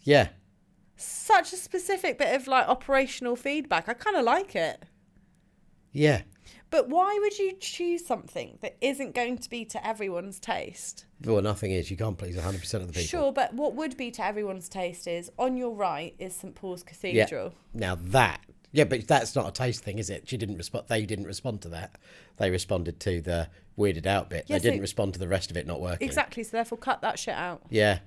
Yeah. Such a specific bit of like operational feedback. I kind of like it. Yeah. But why would you choose something that isn't going to be to everyone's taste? Well, nothing is. You can't please 100% of the people. Sure, but what would be to everyone's taste is on your right is St Paul's Cathedral. Yeah. Now that. Yeah, but that's not a taste thing, is it? She didn't respond. They didn't respond to that. They responded to the weirded out bit. Yeah, they didn't respond to the rest of it not working. Exactly. So therefore, cut that shit out. Yeah.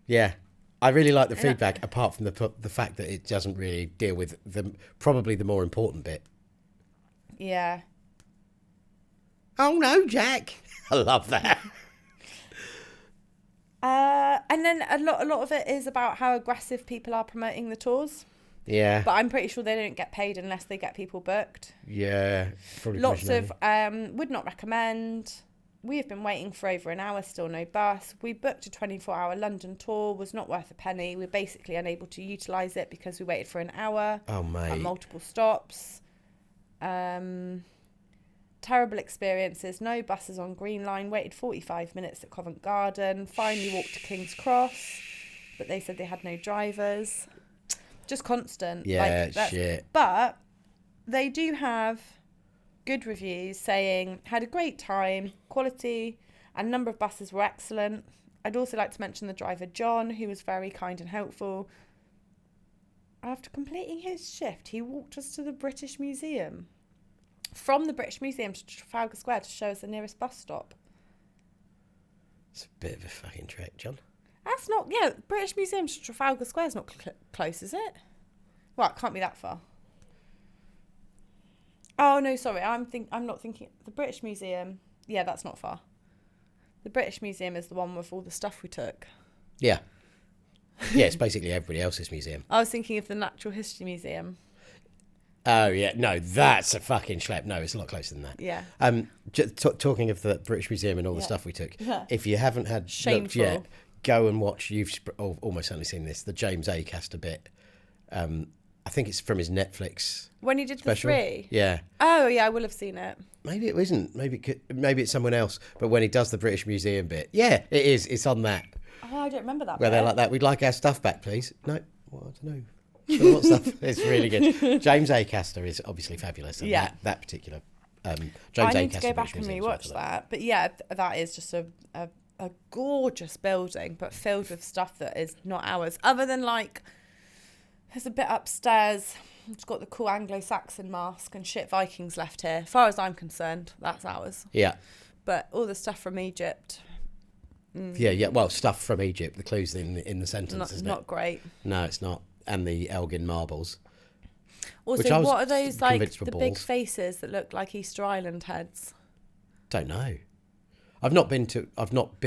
Yeah. I really like the feedback, apart from the fact that it doesn't really deal with probably the more important bit. Yeah. Oh no, Jack! I love that. And then a lot of it is about how aggressive people are promoting the tours. Yeah. But I'm pretty sure they don't get paid unless they get people booked. Yeah. Probably Lots of would not recommend. We have been waiting for over an hour, still no bus. We booked a 24-hour London tour, was not worth a penny. We're basically unable to utilise it because we waited for an hour. Oh, mate. At multiple stops. Terrible experiences. No buses on Green Line. Waited 45 minutes at Covent Garden. Finally walked to King's Cross. But they said they had no drivers. Just constant. Yeah, shit. But they do have good reviews saying had a great time, quality and number of buses were excellent. I'd also like to mention the driver John, who was very kind and helpful. After completing his shift, he walked us to the British Museum. From the British Museum to Trafalgar Square to show us the nearest bus stop. It's a bit of a fucking trek, John. That's not, British Museum to Trafalgar Square is not close, is it? Well, it can't be that far. Oh, no, sorry, I'm not thinking. The British Museum, that's not far. The British Museum is the one with all the stuff we took. Yeah. Yeah, it's basically everybody else's museum. I was thinking of the Natural History Museum. Oh, yeah. No, that's a fucking schlep. No, it's a lot closer than that. Yeah. Talking of the British Museum and all the stuff we took, if you haven't had looked Shameful. yet, go and watch. You've almost certainly seen this. The James Acaster bit. I think it's from his Netflix When he did special. the 3? Yeah. Oh, yeah, I will have seen it. Maybe it isn't. Maybe it's someone else. But when he does the British Museum bit, yeah, it is. It's on that. Oh, I don't remember that Where they're bit. like that. We'd like our stuff back, please. No, well, I don't know. Sure, what stuff? It's really good. James Acaster is obviously fabulous. And Yeah. that particular James I Acaster. need to go back British and Museum's rewatch after that. But yeah, that is just a gorgeous building, but filled with stuff that is not ours. Other than like, there's a bit upstairs. It's got the cool Anglo-Saxon mask and shit Vikings left here. As far as I'm concerned, that's ours. Yeah. But all the stuff from Egypt, Yeah. Well, stuff from Egypt. The clues in the sentence, isn't not it? great. No, it's not. And the Elgin marbles. Which Also, I was what are those like convinced were the big balls. faces that look like Easter Island heads? Don't know. I've not been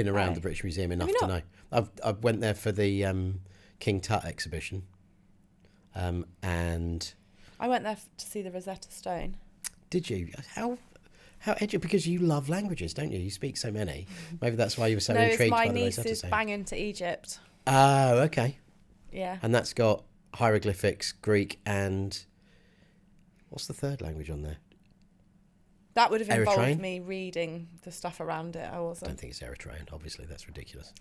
around Oh. the British Museum enough Have you to know. I went there for the King Tut exhibition, and I went there to see the Rosetta Stone. did you? How edgy? Because you love languages, don't you? You speak so many. Maybe that's why you were so No, it's intrigued my by the niece Rosetta is Stone. banging to Egypt. Oh, okay. Yeah. And that's got hieroglyphics, Greek, and what's the third language on there? That would have involved Eritrean? me reading the stuff around it. I I wasn't. don't think it's Eritrean. Obviously, that's ridiculous.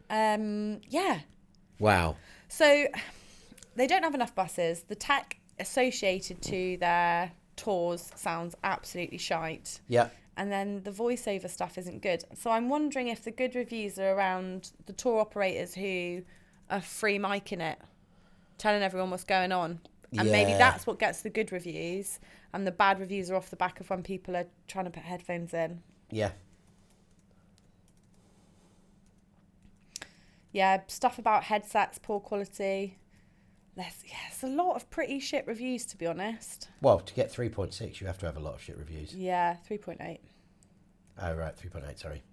Yeah. Wow. So they don't have enough buses. The tech associated to their tours sounds absolutely shite. Yeah. And then the voiceover stuff isn't good. So I'm wondering if the good reviews are around the tour operators who are free micing it, telling everyone what's going on. And maybe Yeah. that's what gets the good reviews. And the bad reviews are off the back of when people are trying to put headphones in. Yeah. Yeah, stuff about headsets, poor quality. It's a lot of pretty shit reviews, to be honest. Well, to get 3.6, you have to have a lot of shit reviews. Yeah, 3.8. Oh, right, 3.8, sorry.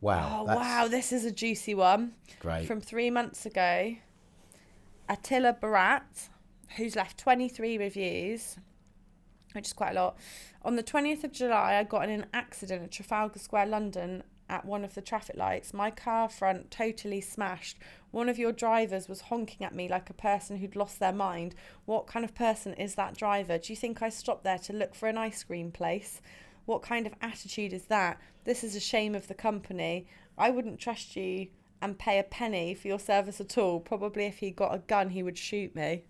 Wow. Oh, that's wow, this is a juicy one. Great. From 3 months ago, Attila Barat, who's left 23 reviews, which is quite a lot. On the 20th of July, I got in an accident at Trafalgar Square, London, at one of the traffic lights. My car front totally smashed. One of your drivers was honking at me like a person who'd lost their mind. What kind of person is that driver? Do you think I stopped there to look for an ice cream place? What kind of attitude is that? This is a shame of the company. I wouldn't trust you and pay a penny for your service at all. Probably if he got a gun, he would shoot me.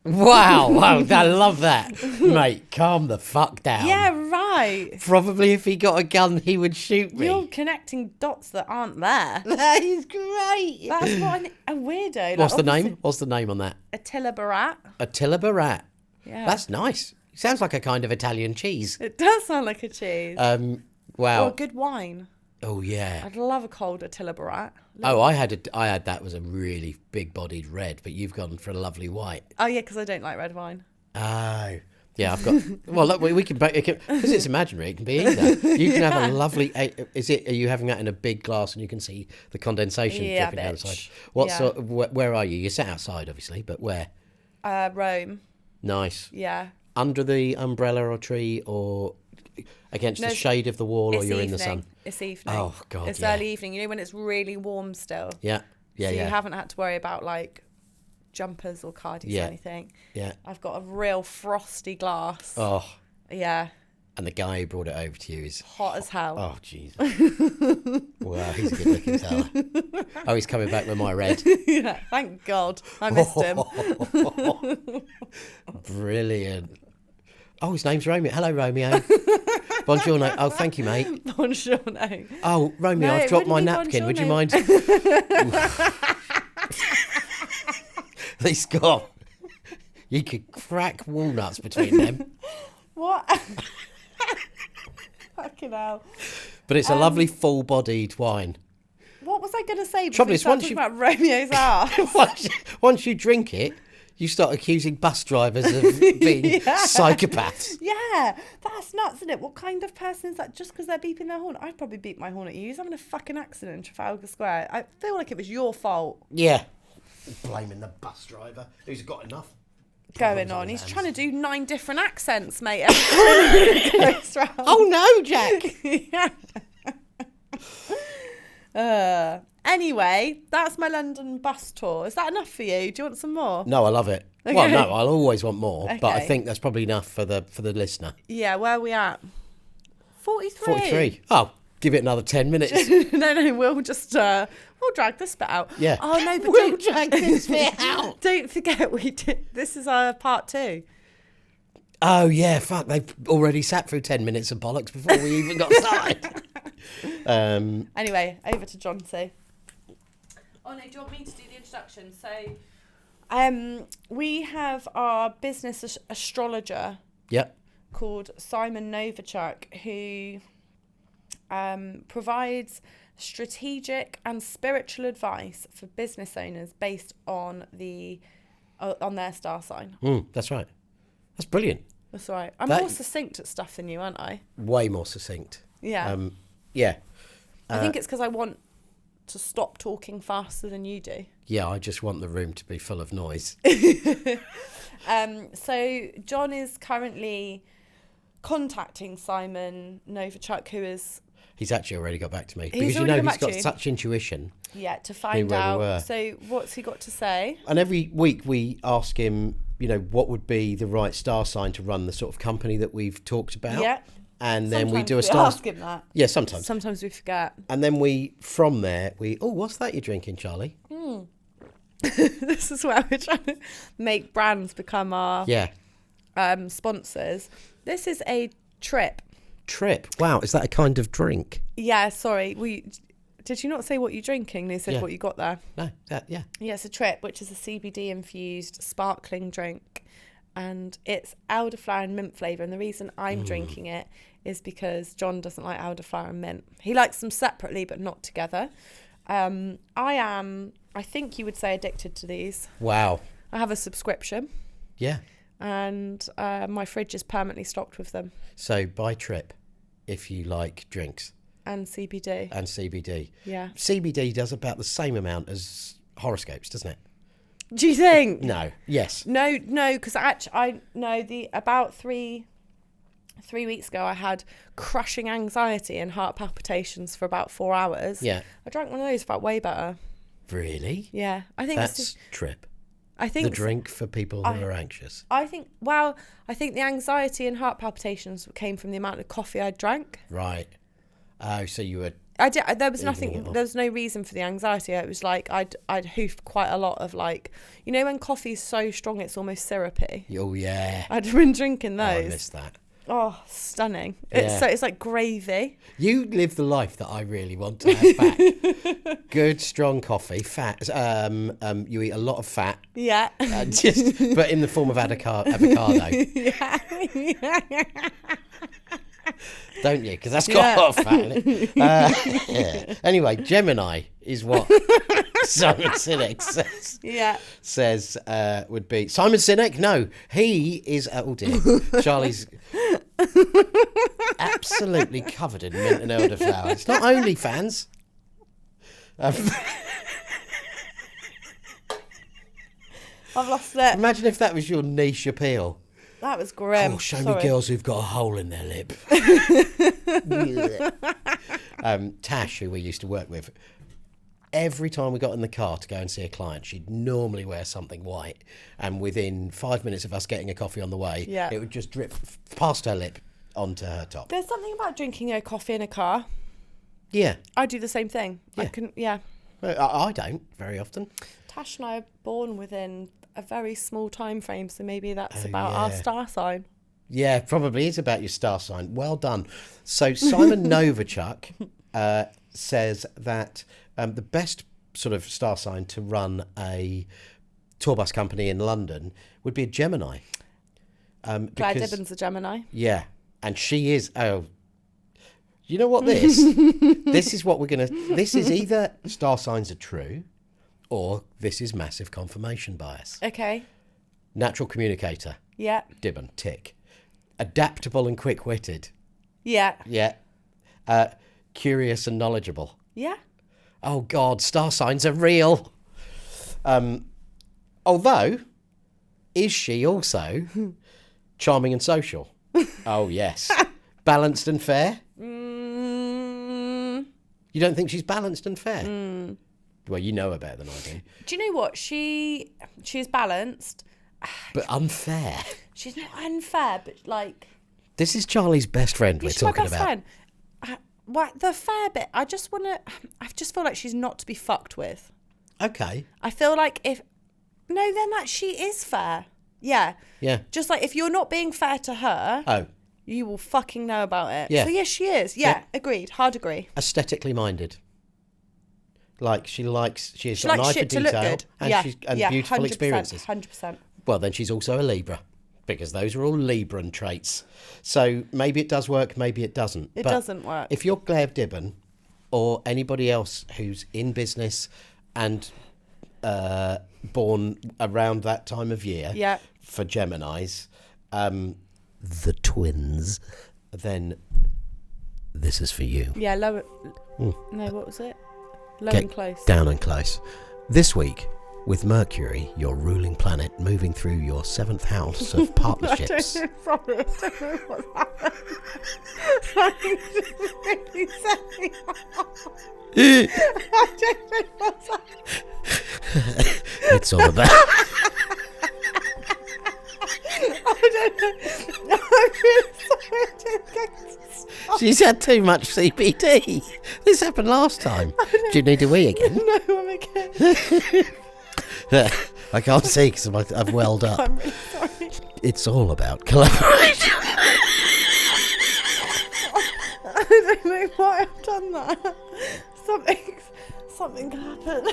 Wow, wow, I love that. Mate, calm the fuck down. Yeah, right. Probably if he got a gun, he would shoot me. You're connecting dots that aren't there. That is great. That's what a weirdo. Like, What's the obviously- name? What's the name on that? Attila Barat. Attila Barat. Yeah. That's nice. Sounds like a kind of Italian cheese. It does sound like a cheese. Wow. Or good wine. Oh yeah. I'd love a cold Attila Barat. Oh, I had that was a really big-bodied red, but you've gone for a lovely white. Oh, yeah, because I don't like red wine. Oh, yeah. I've got. Well, look, we can because it's imaginary. It can be either. You can have a lovely. Is it? Are you having that in a big glass and you can see the condensation Yeah, dripping down the side? bitch. What Yeah. sort? Where are you? You're sat outside, obviously, but where? Rome. Nice. Yeah. Under the umbrella or tree, or against No, the shade of the wall, or It's you're evening. in the sun. It's evening. Oh, God, It's yeah. early evening. You know when it's really warm still. Yeah. Yeah. So yeah. you haven't had to worry about like jumpers or cardies Yeah. or anything. Yeah. I've got a real frosty glass. Oh, Yeah. and the guy who brought it over to you is. Hot as hell. Oh, Jesus. Wow, he's a good-looking fella. Oh, he's coming back with my red. Yeah, thank God. I missed him. Brilliant. Oh, his name's Romeo. Hello, Romeo. Buongiorno. Oh, thank you, mate. Buongiorno. Oh, Romeo, No, I've it dropped my wouldn't be napkin. Would you buongiorno. mind? He's got. You could crack walnuts between them. What? Fucking hell. But it's a lovely full-bodied wine. What was I going to say? Trouble Before is, started once talking you- about Romeo's ass. Once you drink it, you start accusing bus drivers of being psychopaths. Yeah, that's nuts, isn't it? What kind of person is that? Just because they're beeping their horn? I'd probably beep my horn at you. You're having a fucking accident in Trafalgar Square. I feel like it was your fault Yeah. Blaming the bus driver who's got enough. going problems on. his He's trying to hands. do 9 different accents, mate. Every corner he goes round. Oh no, Jack! yeah. Anyway, that's my London bus tour. Is that enough for you? Do you want some more? No, I love it. Okay. Well, no, I'll always want more, but I Okay. think that's probably enough for the listener. Yeah, where are we at? 43. 43. Oh, give it another 10 minutes. no, we'll just we'll drag this bit out. Yeah. Oh no, but We'll don't drag this bit out. Don't forget we did. This is our part 2. Oh yeah, fuck! They've already sat through 10 minutes of bollocks before we even got started. Anyway, over to John. Oh no, do you want me to do the introduction? So, we have our business astrologer Yep. called Simon Novachuk, who provides strategic and spiritual advice for business owners based on their star sign. That's right. That's brilliant. That's right. I'm That- more succinct at stuff than you, aren't I? Way more succinct. Yeah. Yeah. I think it's because I want to stop talking faster than you do. Yeah, I just want the room to be full of noise. So John is currently contacting Simon Novichuk, who is He's actually already got back to me. He's Because already he's got back got to you? such intuition. to find where we out. were. So what's he got to say? And every week we ask him, what would be the right star sign to run the sort of company that we've talked about. Yeah. And then we Sometimes do a star. ask him that. Yeah, sometimes. Sometimes we forget. And then from there, what's that you're drinking, Charlie? This is where we're trying to make brands become our Yeah. sponsors. This is a Trip. Trip. Wow, is that a kind of drink? Yeah, sorry. Did you not say what you're drinking? They said Yeah. what you got there. No, yeah. Yeah, it's a Trip, which is a CBD infused sparkling drink, and it's elderflower and mint flavour. And the reason I'm drinking it is because John doesn't like elderflower and mint. He likes them separately, but not together. I think you would say addicted to these. Wow. I have a subscription, Yeah. and my fridge is permanently stocked with them So buy Trip if you like drinks and CBD. and CBD. Yeah. CBD does about the same amount as horoscopes, doesn't it? Do you think? No. Yes. No, because actually, about three weeks ago, I had crushing anxiety and heart palpitations for about 4 hours. Yeah. I drank one of those, felt way better. Really? Yeah, I think it's That's just, Trip. I think The drink for people who are anxious. I think the anxiety and heart palpitations came from the amount of coffee I drank. Right. Oh, so you were... There was Evening nothing. it off. There was no reason for the anxiety. It was like I'd hoofed quite a lot of when coffee's so strong it's almost syrupy. Oh, yeah. I'd been drinking Oh, I those. missed that. Oh, stunning! Yeah. It's like gravy. You live the life that I really want to have back. Good, strong coffee, fat. You eat a lot of fat, Yeah. but in the form of avocado. Don't you? Because that's got a lot of fat in it. Yeah. Anyway, Gemini is what Simon Sinek says would be. Simon Sinek? No, he is. Oh dear, Charlie's absolutely covered in mint and elderflower. It's not OnlyFans. I've lost it. Imagine if that was your niche appeal. That was grim. Oh, show me Sorry. girls who've got a hole in their lip. Tash, who we used to work with, every time we got in the car to go and see a client, she'd normally wear something white. And within 5 minutes of us getting a coffee on the way, Yeah. it would just drip past her lip onto her top. There's something about drinking a coffee in a car. Yeah. I do the same thing. Yeah. I don't very often. Tash and I are born within a very small time frame, so maybe that's Oh, about our yeah. star sign. Yeah, probably is about your star sign. Well done. So Simon Novichuk says that the best sort of star sign to run a tour bus company in London would be a Gemini. Claire because- Dibbon's a Gemini. Yeah, and she is. Oh, you know what this? This is what we're gonna. This is either star signs are true, or this is massive confirmation bias. Okay. Natural communicator, Yeah. Dibbon, tick. Adaptable and quick-witted. Yeah. Yeah. Curious and knowledgeable. Yeah. Oh God, star signs are real. Although, is she also charming and social? Oh yes. Balanced and fair? Mm, You don't think she's balanced and fair? Well, you know her better than I do. do you know what? She's balanced. But unfair. She's not unfair, but like This is Charlie's best friend we're she's my talking best about. friend. The fair bit, I just feel like she's not to be fucked with. Okay. I feel like she is fair. Yeah. Yeah. Just like if you're not being fair to her, Oh, you will fucking know about it. Yeah. So yes, she is. Yeah, Yeah. agreed. Hard agree. aesthetically minded. Like she's She got an likes eye shit for to look detail good. and Yeah. beautiful 100%, experiences. 100%. Well, then she's also a Libra, because those are all Libran traits. So maybe it does work, maybe it doesn't. It But doesn't work. If you're Claire Dibbon or anybody else who's in business and born around that time of year Yeah. for Geminis, the twins, then this is for you. Yeah, low. No, what was it? Low Get and close. Down and close. This week, With Mercury, your ruling planet, moving through your 7th house of partnerships. Sorry, I don't know what's happened. Sorry, just really sorry. I don't know what's happened. It's all about... I don't know. I'm really sorry. I didn't get to stop. She's had too much CBD. This happened last time. Do you need a wee again? No, I'm okay. I can't see because I've welled up. I'm really sorry. It's all about collaboration. I don't know why I've done that. Something happened.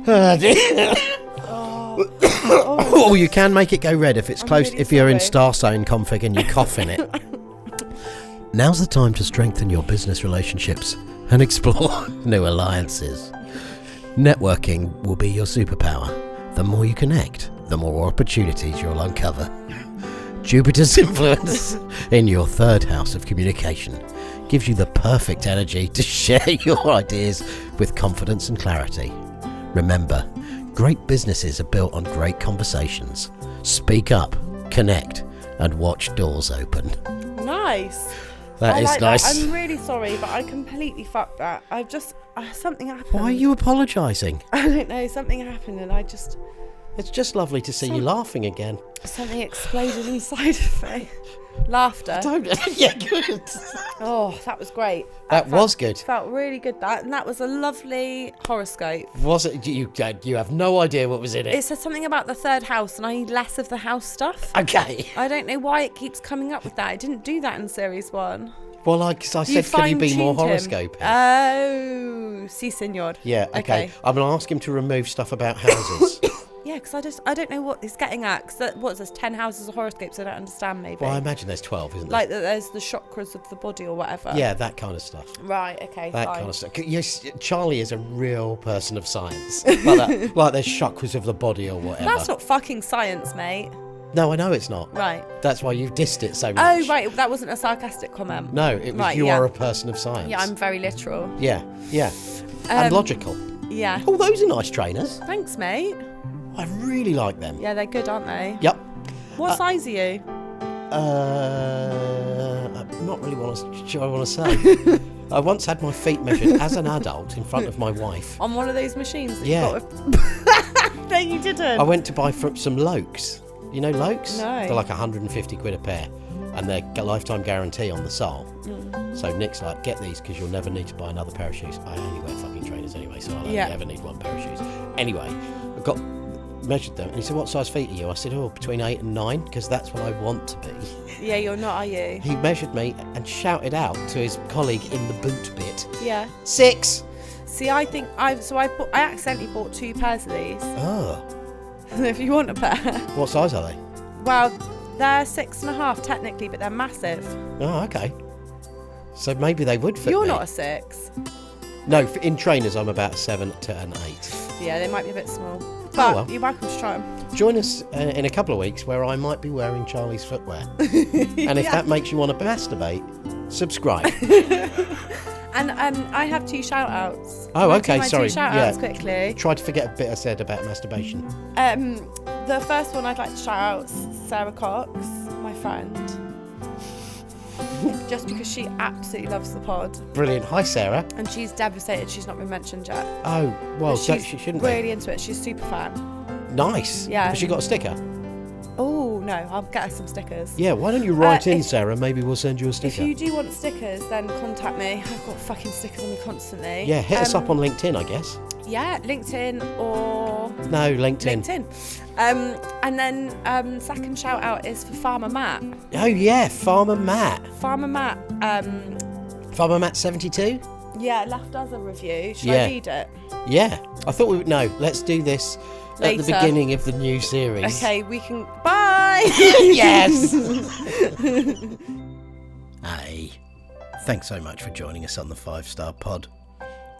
Oh, dear. Oh, you can make it go red if it's close. really If you're in sorry. star sign config and you cough in it. Now's the time to strengthen your business relationships and explore new alliances. Networking will be your superpower. The more you connect, the more opportunities you'll uncover. Jupiter's influence in your 3rd house of communication gives you the perfect energy to share your ideas with confidence and clarity. Remember, great businesses are built on great conversations. Speak up, connect, and watch doors open. Nice. That I is like nice. That. I'm really sorry, but I completely fucked that. I've just something happened. Why are you apologising? I don't know. Something happened, and I just It's just lovely to see you laughing again. something exploded inside of me. Laughter. Yeah, good. Oh, that was great. That was good. Felt really good. And that was a lovely horoscope. Was it? You have no idea what was in it. It said something about the 3rd house, and I need less of the house stuff. Okay. I don't know why it keeps coming up with that. It didn't do that in series 1. Well, like I said, can you be more horoscope? Oh, si, senor. Yeah, okay. I'm going to ask him to remove stuff about houses. Yeah, because I don't know what he's getting at. Because there's 10 houses of horoscopes. I don't understand. Maybe. Well, I imagine there's 12, isn't there? Like that, there's the chakras of the body or whatever. Yeah, that kind of stuff. Right. Okay. That fine. kind of stuff. Yes, Charlie is a real person of science. Like that. Like there's chakras of the body or whatever. That's not fucking science, mate. No, I know it's not. Right. That's why you've dissed it so much. Oh, right. That wasn't a sarcastic comment. No, it was Right, you yeah. are a person of science. Yeah, I'm very literal. Yeah, yeah. And logical. Yeah. Oh, those are nice trainers. Thanks, mate. I really like them. Yeah, they're good, aren't they? Yep. What size are you? I'm not really sure I want to say. I once had my feet measured as an adult in front of my wife. On one of those machines that Yeah. you got with... No, you didn't. I went to buy some Lokes. You know Lokes? No. They're like 150 quid a pair. And they're a lifetime guarantee on the sole. So Nick's like, get these because you'll never need to buy another pair of shoes. I only wear fucking trainers anyway, so I'll only ever need one pair of shoes. Anyway, I got measured them and he said, what size feet are you? I said, between 8 and 9 because that's what I want to be. Yeah, you're not, are you? He measured me and shouted out to his colleague in the boot bit, Yeah. 6. See, I think I accidentally bought 2 pairs of these. Oh, If you want a pair. what size are they? Well, they're 6.5 technically, but they're massive. Oh, okay. So maybe they would fit You're me. not a 6. No, in trainers I'm about a 7 to an 8. Yeah, they might be a bit small. But well. you're welcome to try them. Join us in a couple of weeks where I might be wearing Charlie's footwear. And if that makes you want to masturbate, subscribe. And I have 2 shout-outs. Oh, Can I okay, do my sorry. 2 shout-outs Yeah. quickly. Try to forget a bit I said about masturbation. The first one I'd like to shout out Sarah Cox, my friend. Just because she absolutely loves the pod. Brilliant. Hi, Sarah. And she's devastated she's not been mentioned yet. Oh, well, But she shouldn't really into it. She's a super fan. be. Nice. Yeah. Has she got a sticker? Oh, no, I'll get her some stickers. Yeah, why don't you write in, if- Sarah? Maybe we'll send you a If sticker. you do want stickers, then contact me. I've got fucking stickers on me constantly. Yeah, hit us up on LinkedIn, I guess. Yeah, LinkedIn or No, LinkedIn. LinkedIn. And then second shout out is for Farmer Matt. Oh, yeah, Farmer Matt. Farmer Matt, Farmer Matt 72? yeah, left us a review. Should Yeah. I read it? Yeah. I thought we would. No, let's do this at the Later. beginning of the new series. Okay, we can. Bye! Yes! Hey, thanks so much for joining us on the 5-Star Pod.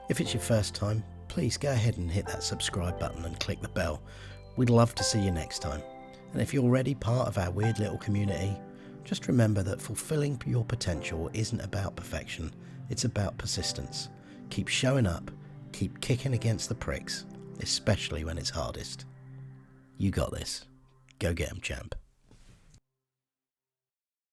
If it's your first time, please go ahead and hit that subscribe button and click the bell. We'd love to see you next time. And if you're already part of our weird little community, just remember that fulfilling your potential isn't about perfection, it's about persistence. Keep showing up, keep kicking against the pricks, especially when it's hardest. You got this. Go get 'em, champ.